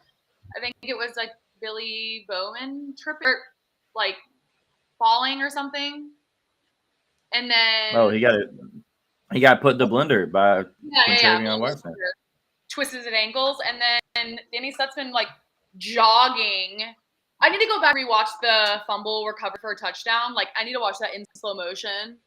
I think it was Billy Bowman tripping, or falling or something. And then Oh, he got put in the blender by Quintravion Weissner. Twisted his ankles, and then Danny Stutzman like jogging. I need to go back and rewatch the fumble recovery for a touchdown. Like I need to watch that in slow motion.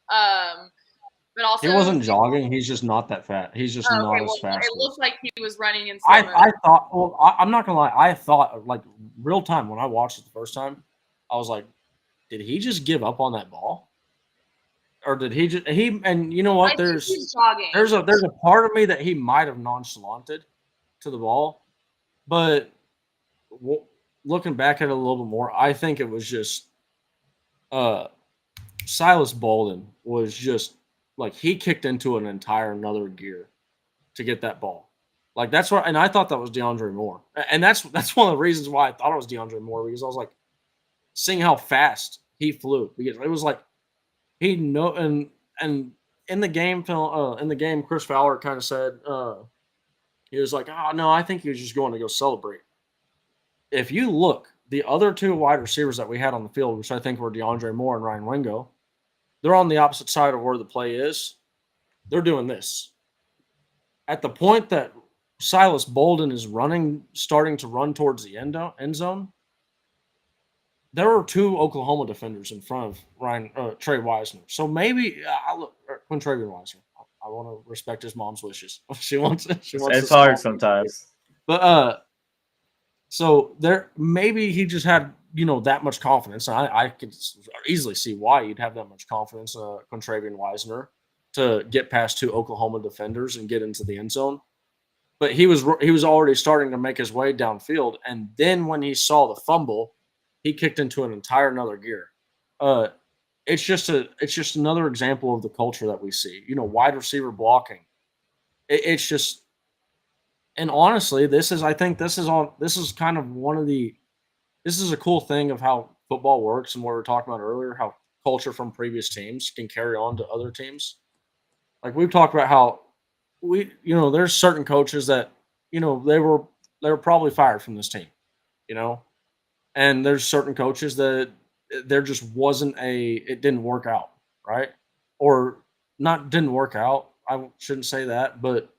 But also he wasn't jogging. He's just not that fat. He's just not as fast. It looked like he was running in slow motion. I thought. Well, I'm not gonna lie. I thought like real time when I watched it the first time, I was like, did he just give up on that ball? Or did he just and you know what? There's a part of me that he might have nonchalanted to the ball, but looking back at it a little bit more, I think it was just Silas Bolden was just like he kicked into an entire another gear to get that ball. Like that's what, and I thought that was DeAndre Moore, and that's one of the reasons why I thought it was DeAndre Moore, because I was like seeing how fast he flew, because it was like he and in the game, Chris Fowler kind of said he was like, oh no, I think he was just going to go celebrate. If you look, the other two wide receivers that we had on the field, which I think were DeAndre Moore and Ryan Wingo, they're on the opposite side of where the play is. They're doing this. At the point that Silas Bolden is starting to run towards the end zone, there were two Oklahoma defenders in front of Trey Weissner. So maybe Quintravion Weissner. I want to respect his mom's wishes. She wants. It's hard sometimes. But so there maybe he just had that much confidence. And I could easily see why you'd have that much confidence, Quintravion Weissner, to get past two Oklahoma defenders and get into the end zone. But he was already starting to make his way downfield, and then when he saw the fumble, he kicked into an entire another gear. It's just another example of the culture that we see. Wide receiver blocking. It's just, and honestly, this is kind of this is a cool thing of how football works, and what we were talking about earlier, how culture from previous teams can carry on to other teams. Like we've talked about how there's certain coaches that they were probably fired from this team, and there's certain coaches that there just wasn't it didn't work out, right? Or not didn't work out. I shouldn't say that, but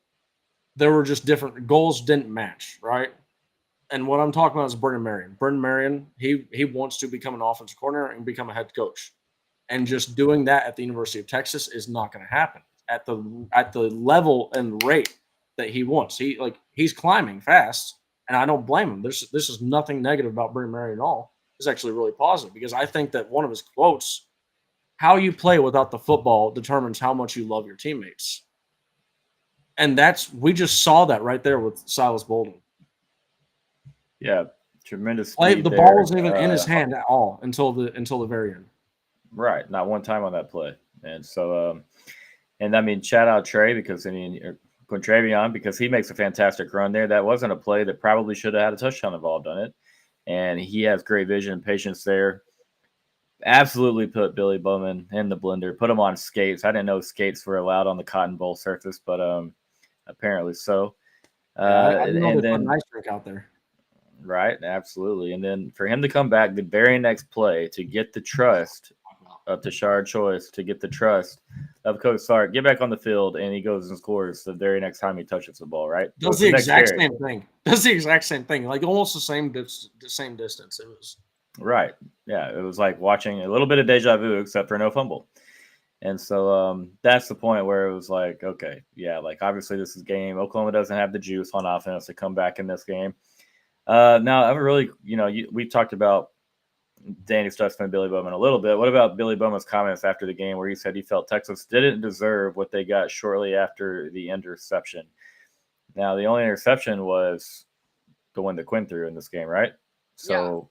there were just different goals didn't match, right? And what I'm talking about is Brendan Marion. Brendan Marion, he wants to become an offensive coordinator and become a head coach. And just doing that at the University of Texas is not going to happen at the level and rate that he wants. He's climbing fast, and I don't blame him. This is nothing negative about Brendan Marion at all. It's actually really positive, because I think that one of his quotes, how you play without the football determines how much you love your teammates. And we just saw that right there with Silas Bolden. Yeah, tremendous. The ball wasn't even in his hand at all until the very end. Right, not one time on that play. And so, shout out Trey, because Quintravion, because he makes a fantastic run there. That wasn't a play that probably should have had a touchdown involved on it. And he has great vision and patience there. Absolutely put Billy Bowman in the blender, put him on skates. I didn't know skates were allowed on the Cotton Bowl surface, but apparently so. I didn't know they put a nice drink out there. Right, absolutely. And then for him to come back the very next play to get the trust of Tashard Choice, to get the trust of Coach Sark, get back on the field, and he goes and scores the very next time he touches the ball, right? Does the exact same thing. Like almost the same distance. It was right. Yeah, it was like watching a little bit of deja vu, except for no fumble. And so that's the point where it was like, okay, yeah, like obviously this is game. Oklahoma doesn't have the juice on offense to come back in this game. Now, I really, we talked about Danny Stutzman and Billy Bowman a little bit. What about Billy Bowman's comments after the game, where he said he felt Texas didn't deserve what they got shortly after the interception? Now, the only interception was the one that Quinn threw in this game, right? So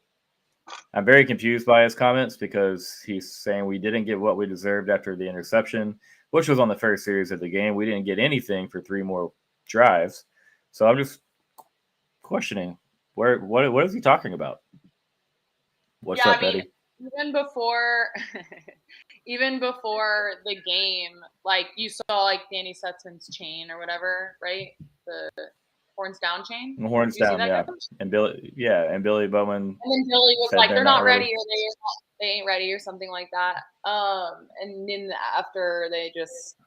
I'm very confused by his comments, because he's saying we didn't get what we deserved after the interception, which was on the first series of the game. We didn't get anything for 3 more drives. So I'm just questioning, what is he talking about? What's up, Eddie? Even before the game, like you saw like Danny Stutzman's chain or whatever, right? Horns down chain. Horns down, yeah. Game? And Billy Bowman. And then Billy was like, "They're not ready, or they ain't ready, or something like that." And then after they just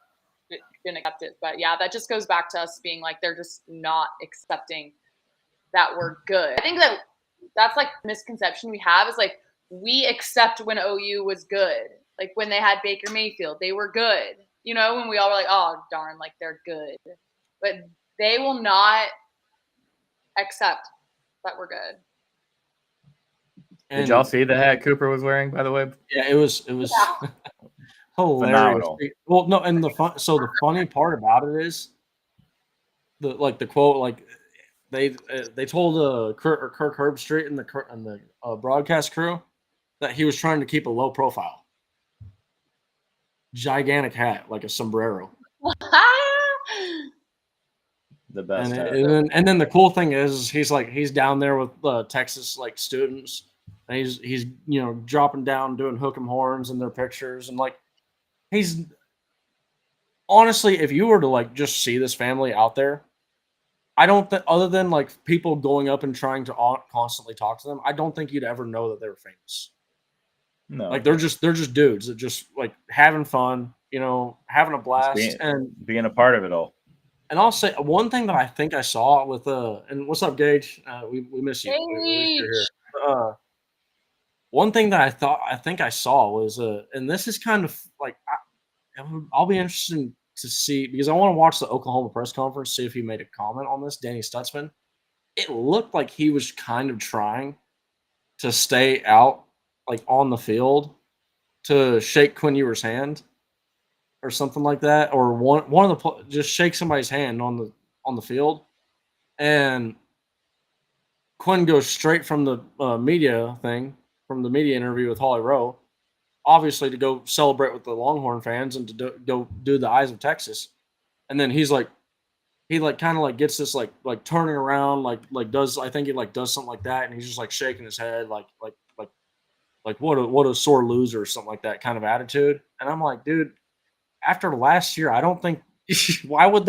didn't accept it, but yeah, that just goes back to us being like they're just not accepting that we're good. I think that's like misconception we have is like we accept when OU was good, like when they had Baker Mayfield, they were good. You know, when we all were like, "Oh darn, like they're good," but they will not accept that we're good. Did y'all see the hat Cooper was wearing, by the way? Yeah, it was hilarious. Phenomenal. Well, no, and the funny part about it is the quote, like they told Kirk Herbstreit and the broadcast crew that he was trying to keep a low profile. Gigantic hat, like a sombrero. The best. And then the cool thing is he's down there with Texas like students, and he's dropping down doing hook 'em horns in their pictures, and like he's honestly, if you were to like just see this family out there, I don't think, other than like people going up and trying to constantly talk to them, I don't think you'd ever know that they were famous. No, like they're just dudes that just like having fun, having a blast and being a part of it all. And I'll say one thing that I think I saw with and what's up, Gage? We miss you. You're here. One thing that I think I saw was and this is kind of like I'll be interested to see, because I want to watch the Oklahoma press conference, see if he made a comment on this. Danny Stutzman. It looked like he was kind of trying to stay out, like on the field, to shake Quinn Ewers' hand or something like that, or one of the just shake somebody's hand on the field, and Quinn goes straight from the media interview with Holly Rowe, obviously to go celebrate with the Longhorn fans and to go do the Eyes of Texas, and then he kind of like gets this like turning around, like does, I think he like does something like that, and he's just like shaking his head like what a sore loser or something like that kind of attitude, and I'm like, dude. After last year, I don't think why would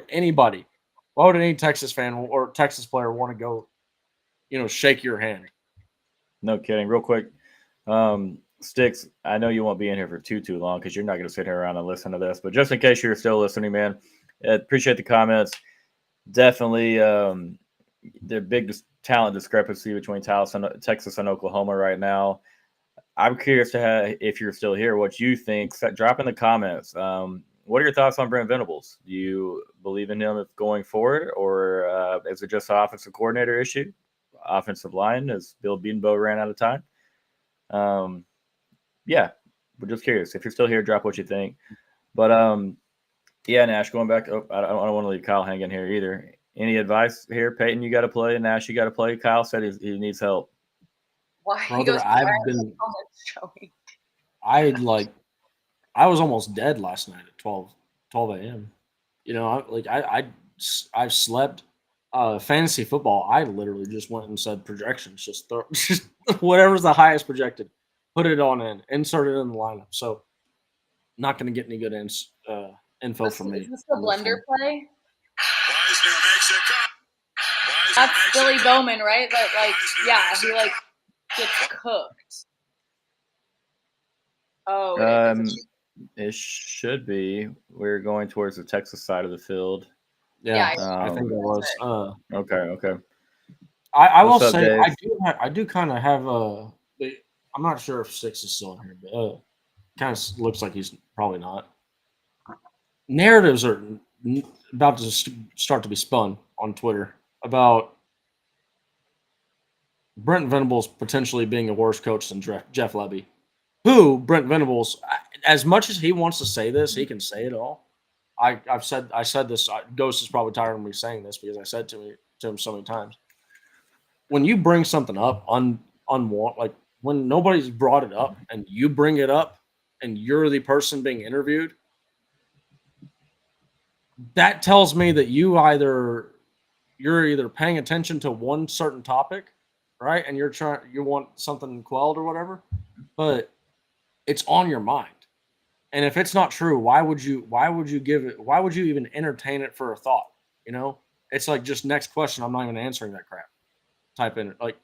any Texas fan or Texas player want to go, shake your hand? No kidding. Real quick, Sticks, I know you won't be in here for too long because you're not going to sit here around and listen to this, but just in case you're still listening, man, appreciate the comments. Definitely the big talent discrepancy between Texas and Oklahoma right now. I'm curious to have, if you're still here, what you think. Drop in the comments. What are your thoughts on Brent Venables? Do you believe in him going forward, or is it just an offensive coordinator issue? Offensive line, as Bill Bedenbaugh ran out of time? Yeah, we're just curious. If you're still here, drop what you think. But yeah, Nash, going back. I don't want to leave Kyle hanging here either. Any advice here, Peyton? You got to play. Nash, you got to play. Kyle said he needs help. Why? Brother, I was almost dead last night at 12 a.m. I slept. Fantasy football, I literally just went and said projections. Just whatever's the highest projected, put it on in, insert it in the lineup. So, not going to get any good info from me. Is this the blender play? That's Billy Bowman, right? But he gets cooked. Oh, it should be. We're going towards the Texas side of the field. Yeah, I think it was. Okay. I will say, Dave? I do kind of have I'm not sure if Six is still in here, but kind of looks like he's probably not. Narratives are about to start to be spun on Twitter about Brent Venables potentially being a worse coach than Jeff Lebby. Who, Brent Venables, as much as he wants to say this, he can say it all. I said this. Ghost is probably tired of me saying this because I said to him so many times. When you bring something up like when nobody's brought it up and you bring it up and you're the person being interviewed, that tells me that you're either paying attention to one certain topic, right? And you want something quelled or whatever, but it's on your mind. And if it's not true, why would you even entertain it for a thought? It's like just next question. I'm not even answering that crap. Type in it. Like,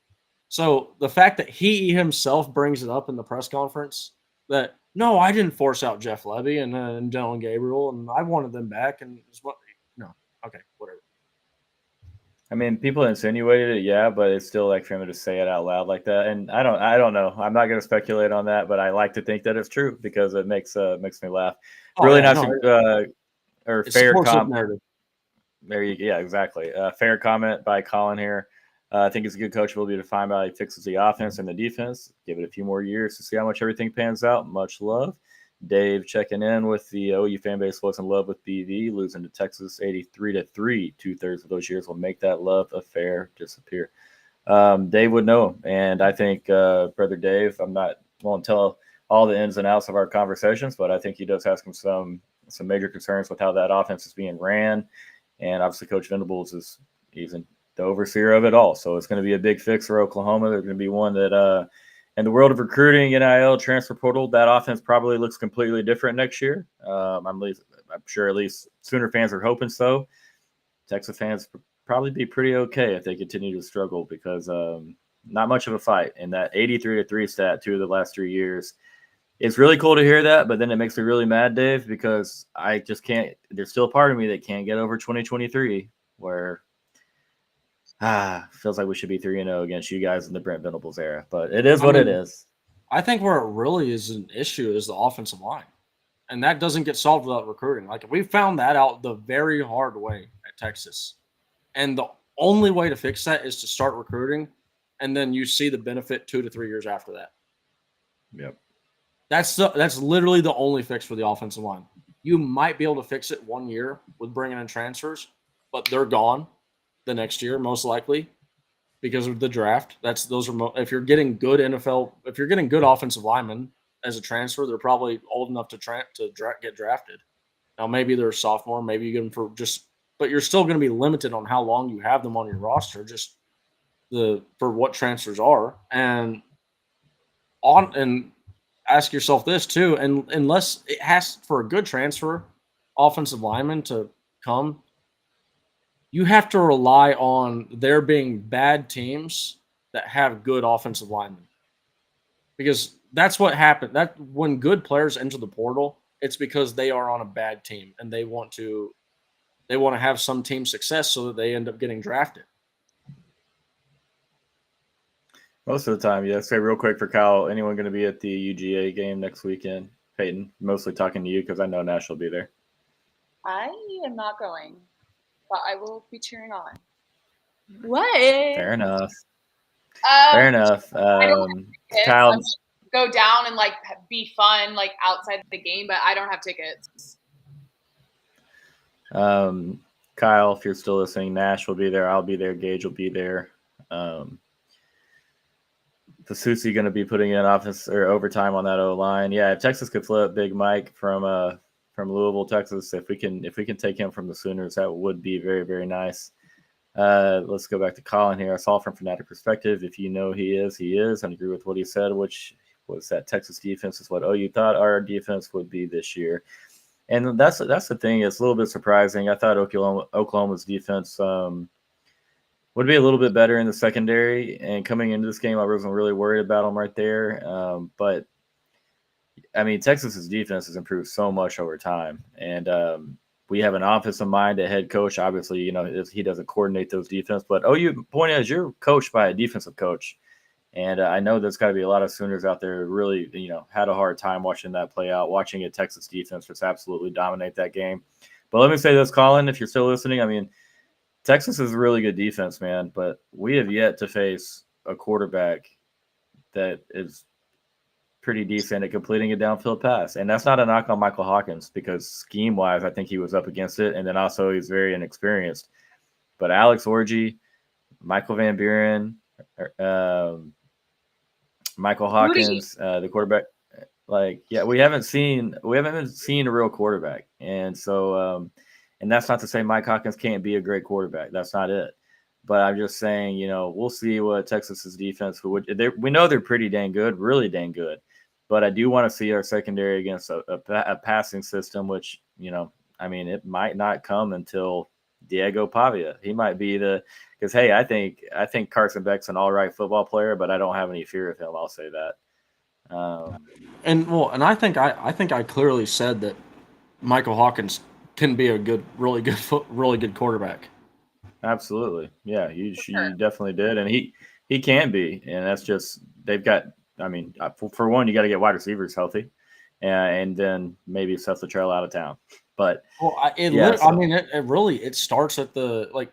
so the fact that he himself brings it up in the press conference that no, I didn't force out Jeff Levy and Dylan Gabriel, and I wanted them back, and it's what no, okay, whatever. I mean, people insinuated it, yeah, but it's still like for him to say it out loud like that. And I don't know. I'm not going to speculate on that, but I like to think that it's true because it makes me laugh. Really nice or fair comment. Yeah, exactly. Fair comment by Colin here. I think he's a good coach. Will be defined by how he fixes the offense and the defense. Give it a few more years to see how much everything pans out. Much love. Dave checking in with the OU fan base was in love with BV, losing to Texas 83-3. 2/3 of those years will make that love affair disappear. Dave would know, and I think brother Dave. I'm not won't tell all the ins and outs of our conversations, but I think he does have some major concerns with how that offense is being ran, and obviously Coach Venables is even the overseer of it all. So it's going to be a big fix for Oklahoma. There's going to be one that. In the world of recruiting, NIL, transfer portal, that offense probably looks completely different next year. I'm sure at least Sooner fans are hoping so. Texas fans probably be pretty okay if they continue to struggle because not much of a fight. And that 83-3 stat 2 of the last 3 years, it's really cool to hear that, but then it makes me really mad, Dave, because I just can't – there's still a part of me that can't get over 2023 where – feels like we should be 3-0 against you guys in the Brent Venables era, but it is what it is. I think where it really is an issue is the offensive line, and that doesn't get solved without recruiting. Like we found that out the very hard way at Texas, and the only way to fix that is to start recruiting, and then you see the benefit 2 to 3 years after that. Yep, that's literally the only fix for the offensive line. You might be able to fix it 1 year with bringing in transfers, but they're gone the next year, most likely, because of the draft. If you're getting good offensive linemen as a transfer, they're probably old enough to get drafted. Now, maybe they're a sophomore, maybe you get them but you're still going to be limited on how long you have them on your roster, just for what transfers are. And ask yourself this too, and unless it has for a good transfer offensive lineman to come, you have to rely on there being bad teams that have good offensive linemen. Because that's what happened. That when good players enter the portal, it's because they are on a bad team and they want to have some team success so that they end up getting drafted. Most of the time, yeah. Say real quick for Kyle, anyone going to be at the UGA game next weekend? Peyton, mostly talking to you because I know Nash will be there. I am not going, but I will be cheering on. What? Fair enough. Fair enough. Kyle, go down and like be fun like outside the game, but I don't have tickets. Kyle, if you're still listening, Nash will be there. I'll be there. Gage will be there. Fasusi going to be putting in offense or overtime on that O line. Yeah, if Texas could flip Big Mike from Louisville, Texas, if we can take him from the Sooners, that would be very, very nice. Let's go back to Colin here. I saw from fanatic perspective. If you know he is, and agree with what he said, which was that Texas defense is what OU thought our defense would be this year. And that's the thing. It's a little bit surprising. I thought Oklahoma's defense would be a little bit better in the secondary. And coming into this game, I wasn't really worried about them right there. But I mean, Texas's defense has improved so much over time, and we have an offensive mind, a head coach. Obviously, he doesn't coordinate those defense, but OU, point is, you're coached by a defensive coach. And I know there's got to be a lot of Sooners out there who really, had a hard time watching that play out, watching a Texas defense just absolutely dominate that game. But let me say this, Colin, if you're still listening, I mean, Texas is a really good defense, man, but we have yet to face a quarterback that is pretty decent at completing a downfield pass. And that's not a knock on Michael Hawkins because scheme-wise, I think he was up against it. And then also he's very inexperienced. But Alex Orji, Michael Van Buren, Michael Hawkins, the quarterback, we haven't seen a real quarterback. And so, and that's not to say Mike Hawkins can't be a great quarterback. That's not it. But I'm just saying, we'll see what Texas's defense we know they're pretty dang good, really dang good. But I do want to see our secondary against a passing system, which, it might not come until, Diego Pavia. He might be because hey, I think Carson Beck's an all right football player, but I don't have any fear of him. I'll say that. And I think I clearly said that Michael Hawkins can be a really good quarterback. Absolutely, yeah, you definitely did, and he can be, and that's just they've got. I mean, for one, you got to get wide receivers healthy, and then maybe Seth Luttrell out of town. But it starts at the like.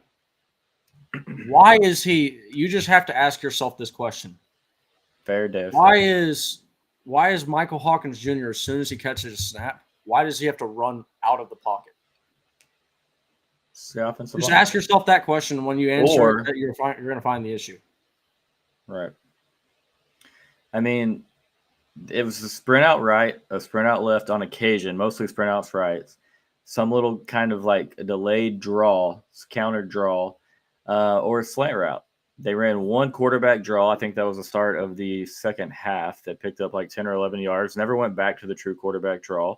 Why is he? You just have to ask yourself this question. Fair Dave. Why is Michael Hawkins Jr. as soon as he catches a snap, why does he have to run out of the pocket? Just ask yourself that question. When you answer it, you're going to find the issue. Right. I mean, it was a sprint out right, a sprint out left on occasion, mostly sprint outs right, some little kind of like a delayed draw, counter draw, or a slant route. They ran one quarterback draw. I think that was the start of the second half that picked up like 10 or 11 yards. Never went back to the true quarterback draw.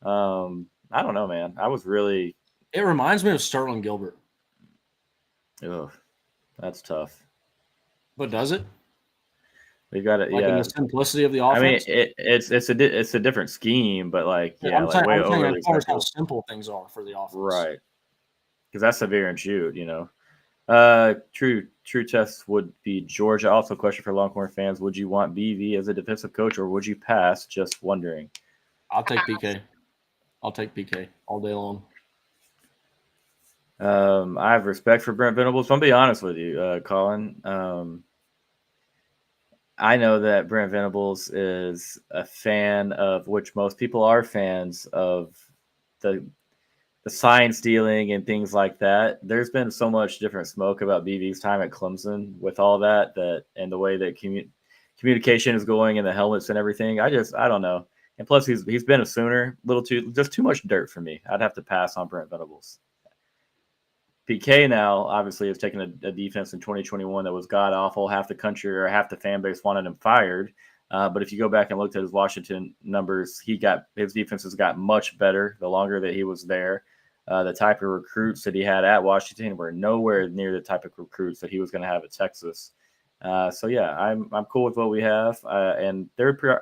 I don't know, man. I was really. It reminds me of Sterling Gilbert. Ugh, that's tough. But does it? We got it. Like in the simplicity of the offense. I mean, it's a different scheme, but like I'm saying as far as how simple things are for the offense, right? Because that's severe and shoot, you know. True test would be Georgia. Also, question for Longhorn fans: would you want BV as a defensive coach, or would you pass? Just wondering. I'll take BK. I'll take BK all day long. I have respect for Brent Venables. I'll be honest with you, Colin. I know that Brent Venables is a fan of, which most people are fans of, the sign stealing and things like that. There's been so much different smoke about BV's time at Clemson with all that and the way that communication is going and the helmets and everything. I don't know. And plus, he's been a Sooner, just too much dirt for me. I'd have to pass on Brent Venables. PK now obviously has taken a defense in 2021 that was god awful. Half the country or half the fan base wanted him fired. But if you go back and looked at his Washington numbers, his defenses got much better the longer that he was there. The type of recruits that he had at Washington were nowhere near the type of recruits that he was going to have at Texas. So yeah, I'm cool with what we have, and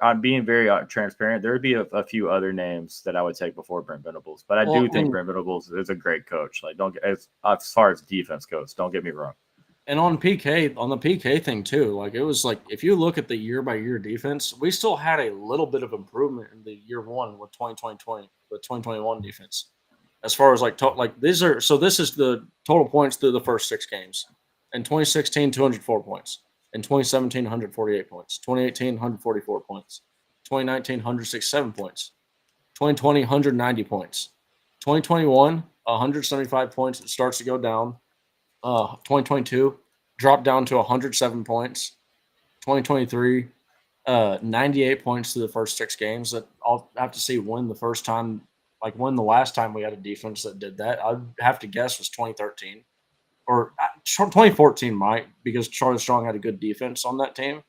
I'm being very transparent. There would be a few other names that I would take before Brent Venables, but I do think Brent Venables is a great coach. Like, as far as defense goes, don't get me wrong. And on the PK thing too, like it was like if you look at the year by year defense, we still had a little bit of improvement in the year one with 2021 defense. As far as this is the total points through the first 6 games. In 2016, 204 points. In 2017, 148 points. 2018, 144 points. 2019, 167 points. 2020, 190 points. 2021, 175 points. It starts to go down. 2022, dropped down to 107 points. 2023, 98 points through the first 6 games. That I'll have to see when the last time we had a defense that did that. I'd have to guess was 2013. Or 2014 might, because Charlie Strong had a good defense on that team.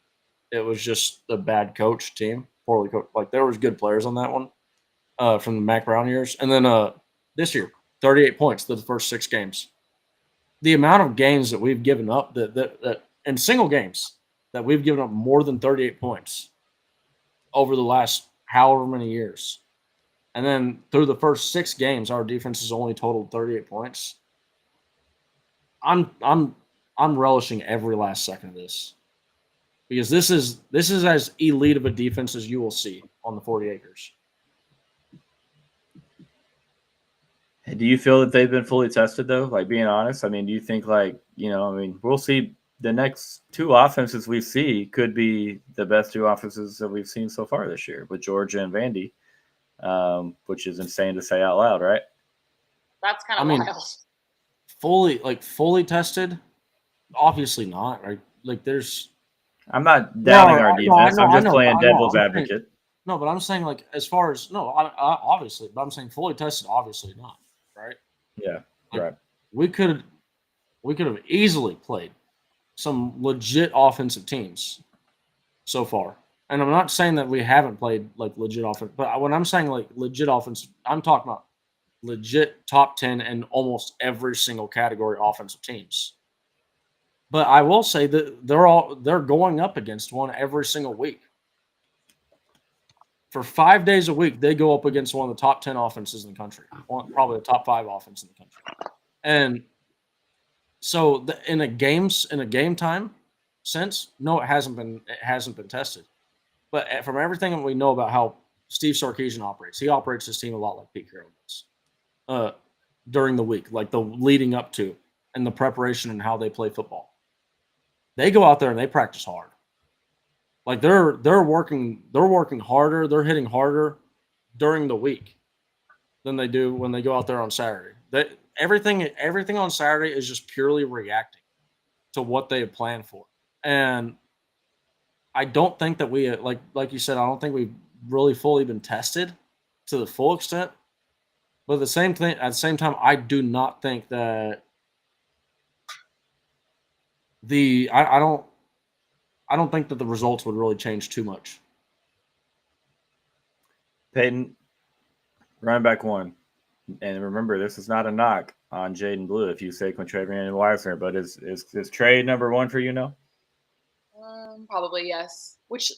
It was just a bad coach team, poorly coached. Like there was good players on that one from the Mac Brown years. And then this year, 38 points through the first 6 games. The amount of games that we've given up that in single games that we've given up more than 38 points over the last however many years. And then through the first 6 games, our defense has only totaled 38 points. I'm relishing every last second of this because this is as elite of a defense as you will see on the 40 acres. Do you feel that they've been fully tested though? Like, being honest, I mean, do you think we'll see the next 2 offenses we see could be the best 2 offenses that we've seen so far this year with Georgia and Vandy, which is insane to say out loud, right? That's kind of wild. Fully tested? Obviously not. Right? Like I'm not downing our defense. I'm just playing devil's advocate. No, but I'm saying as far as obviously, but I'm saying fully tested. Obviously not. Right? Yeah. Right. We could have easily played some legit offensive teams so far, and I'm not saying that we haven't played like legit offense. But when I'm saying like legit offense, I'm talking about legit top 10 in almost every single category offensive teams. But I will say that they're going up against one every single week. For 5 days a week, they go up against one of the top 10 offenses in the country, probably the top 5 offense in the country. And so in a game time sense, no, it hasn't been tested. But from everything that we know about how Steve Sarkisian operates, he operates his team a lot like Pete Carroll does during the week, like the leading up to and the preparation and how they play football. They go out there and they practice hard. Like they're working harder, they're hitting harder during the week than they do when they go out there on Saturday. Everything on Saturday is just purely reacting to what they have planned for. And I don't think that we like you said, I don't think we've really fully been tested to the full extent. But at the same time, I do not think that I don't think that the results would really change too much. Peyton, running back 1. And remember, this is not a knock on Jaden Blue if you say Quintravian and Wisner, but is Trey number 1 for you now? Probably yes, which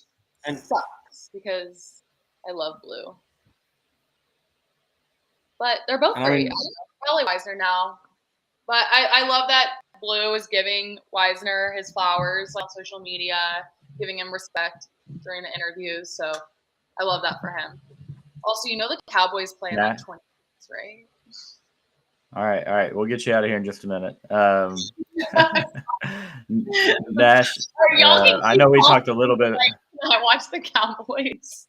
sucks because I love Blue. But they're both great. Probably Wisner now. But I love that Blue is giving Wisner his flowers on social media, giving him respect during the interviews. So I love that for him. Also, the Cowboys play in like 20 minutes, right? All right. We'll get you out of here in just a minute. Nash, I know we talked a little bit. I watched the Cowboys.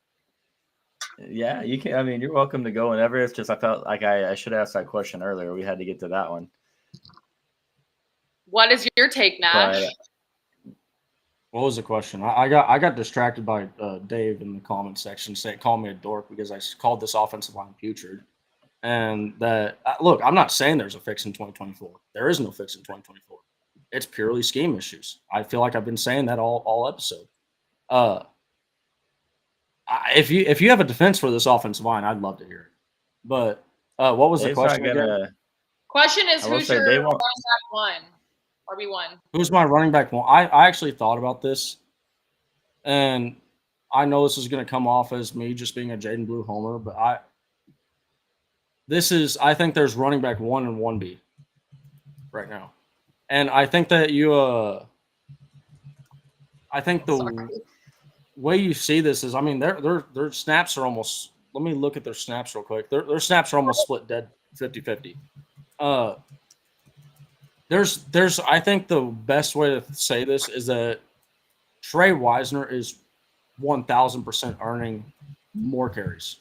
Yeah, you can. I mean, you're welcome to go whenever. It's just I felt like I should ask that question earlier. We had to get to that one. What is your take, Nash? What was the question? I got distracted by Dave in the comment section calling me a dork because I called this offensive line putrid. And that look, I'm not saying there's a fix in 2024. There is no fix in 2024. It's purely scheme issues. I feel like I've been saying that all episode. If you have a defense for this offensive line, I'd love to hear it. But what was the question again? Question is who's your running back 1? RB1. Who's my running back 1? I actually thought about this, and I know this is going to come off as me just being a Jaden Blue homer, but I think there's running back 1 and 1B right now, and I think that I think the way you see this is, I mean, their snaps are almost. Let me look at their snaps real quick. Their snaps are almost split dead 50-50. There's I think the best way to say this is that Trey Wisner is 1,000% earning more carries.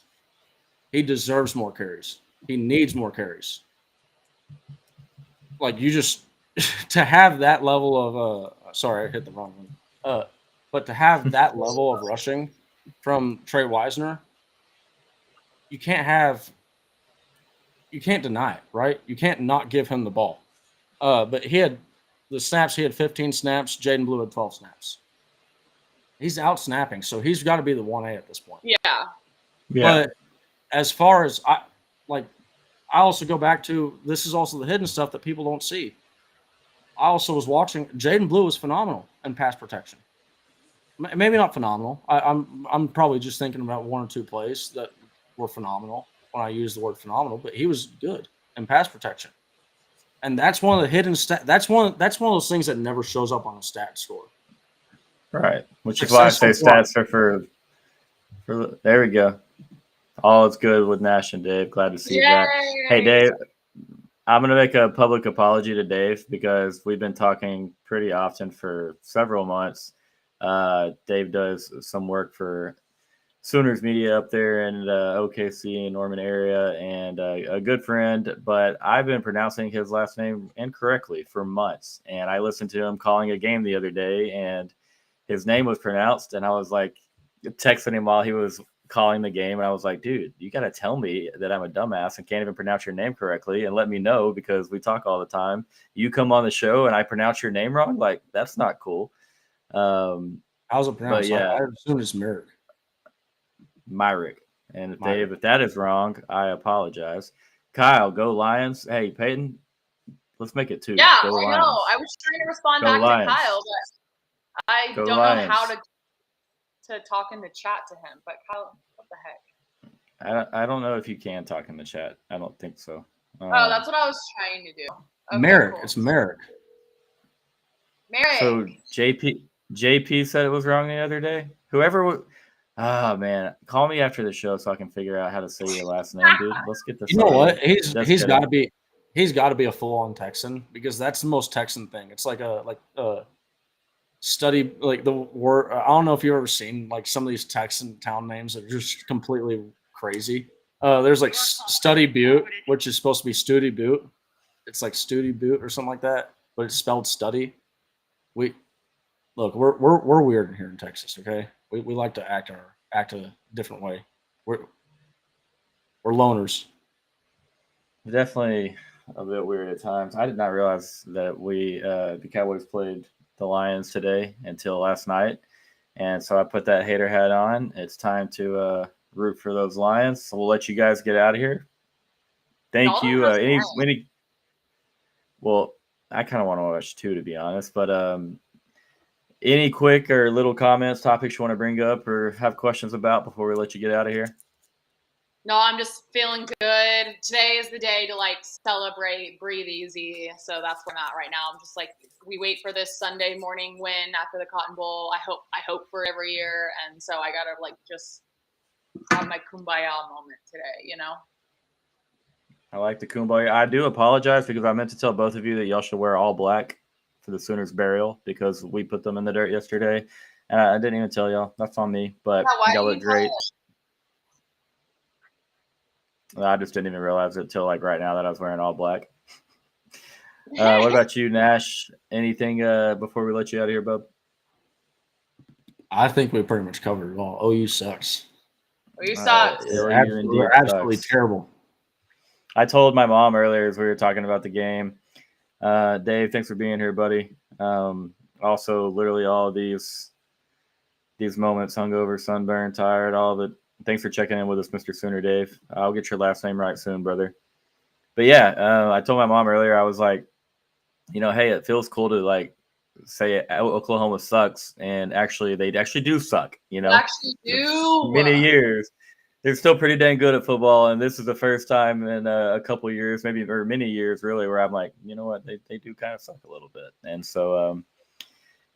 He deserves more carries. He needs more carries. Like you just to have that level of sorry, I hit the wrong one. But to have that level of rushing from Trey Wisner, you can't deny it, right? You can't not give him the ball. But he had 15 snaps. Jaden Blue had 12 snaps. He's out snapping, so he's got to be the 1A at this point. Yeah. But as far as I also go back to, this is also the hidden stuff that people don't see. I also was watching. Jaden Blue was phenomenal in pass protection. Maybe not phenomenal. I'm probably just thinking about 1 or 2 plays that were phenomenal when I use the word phenomenal, but he was good in pass protection. And that's one of the hidden stats. That's one of those things that never shows up on a stat score. Right. Which is why I say stats are for there we go. All is good with Nash and Dave. Glad to see that. Hey, Dave, I'm going to make a public apology to Dave because we've been talking pretty often for several months. Dave does some work for Sooners Media up there in OKC and Norman area, and a good friend, but I've been pronouncing his last name incorrectly for months. And I listened to him calling a game the other day, and his name was pronounced, and I was like texting him while he was calling the game, and I was like, dude, you got to tell me that I'm a dumbass and can't even pronounce your name correctly and let me know because we talk all the time. You come on the show and I pronounce your name wrong? Like, that's not cool. How's it pronounced? Yeah. I assume it's Myrick. And Dave, if that is wrong, I apologize. Kyle, go Lions. Hey, Peyton, let's make it 2. Yeah, Go I Lions. know. I was trying to respond Go back Lions. to Kyle, but I Go don't Lions. know how to talk in the chat to him. But Kyle, what the heck? I don't know if you can talk in the chat. I don't think so. Oh, that's what I was trying to do. Okay, Merrick. cool. It's Merrick. Merrick. So JP said it was wrong the other day. Whoever. Oh man, call me after the show so I can figure out how to say your last name, dude. Let's get this. You know what? He's Just got to be. He's got to be a full-on Texan because that's the most Texan thing. It's like a study like the word. I don't know if you've ever seen like some of these Texan town names that are just completely crazy. There's like Study Butte, which is supposed to be Studi Butte. It's like Studi Butte or something like that, but it's spelled study. We're weird here in Texas. Okay, we like to act a different way. We're loners. Definitely a bit weird at times. I did not realize that the Cowboys played the Lions today until last night, and so I put that hater hat on. It's time to root for those Lions. So we'll let you guys get out of here. Thank you. Well, I kind of want to watch 2, to be honest, but any quick or little comments, topics you want to bring up or have questions about before we let you get out of here? No, I'm just feeling good. Today is the day to like celebrate, breathe easy. So that's where I'm at right now. I'm just like, we wait for this Sunday morning win after the Cotton Bowl. I hope for every year, and so I gotta like just have my kumbaya moment today. You know. I like the kumbaya. I do apologize because I meant to tell both of you that y'all should wear all black for the Sooners burial because we put them in the dirt yesterday, and I didn't even tell y'all. That's on me, but y'all look great. I just didn't even realize it till like right now that I was wearing all black. What about you, Nash? Anything before we let you out of here, bub? I think we pretty much covered it all. OU sucks. OU sucks. We're absolutely terrible. I told my mom earlier as we were talking about the game. Dave, thanks for being here, buddy. Also, literally all of these moments, hungover, sunburned, tired, all of it. Thanks for checking in with us, Mr. Sooner Dave. I'll get your last name right soon, brother. But yeah, I told my mom earlier, I was like, hey, it feels cool to like say Oklahoma sucks, and actually they actually do suck. They actually do. Many years. They're still pretty dang good at football, and this is the first time in a couple of years, maybe or many years, really, where I'm like, you know what, they do kind of suck a little bit, and so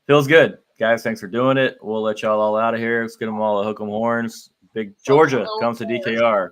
feels good, guys. Thanks for doing it. We'll let y'all all out of here. Let's get them all a hook 'em horns. Big Georgia comes to DKR.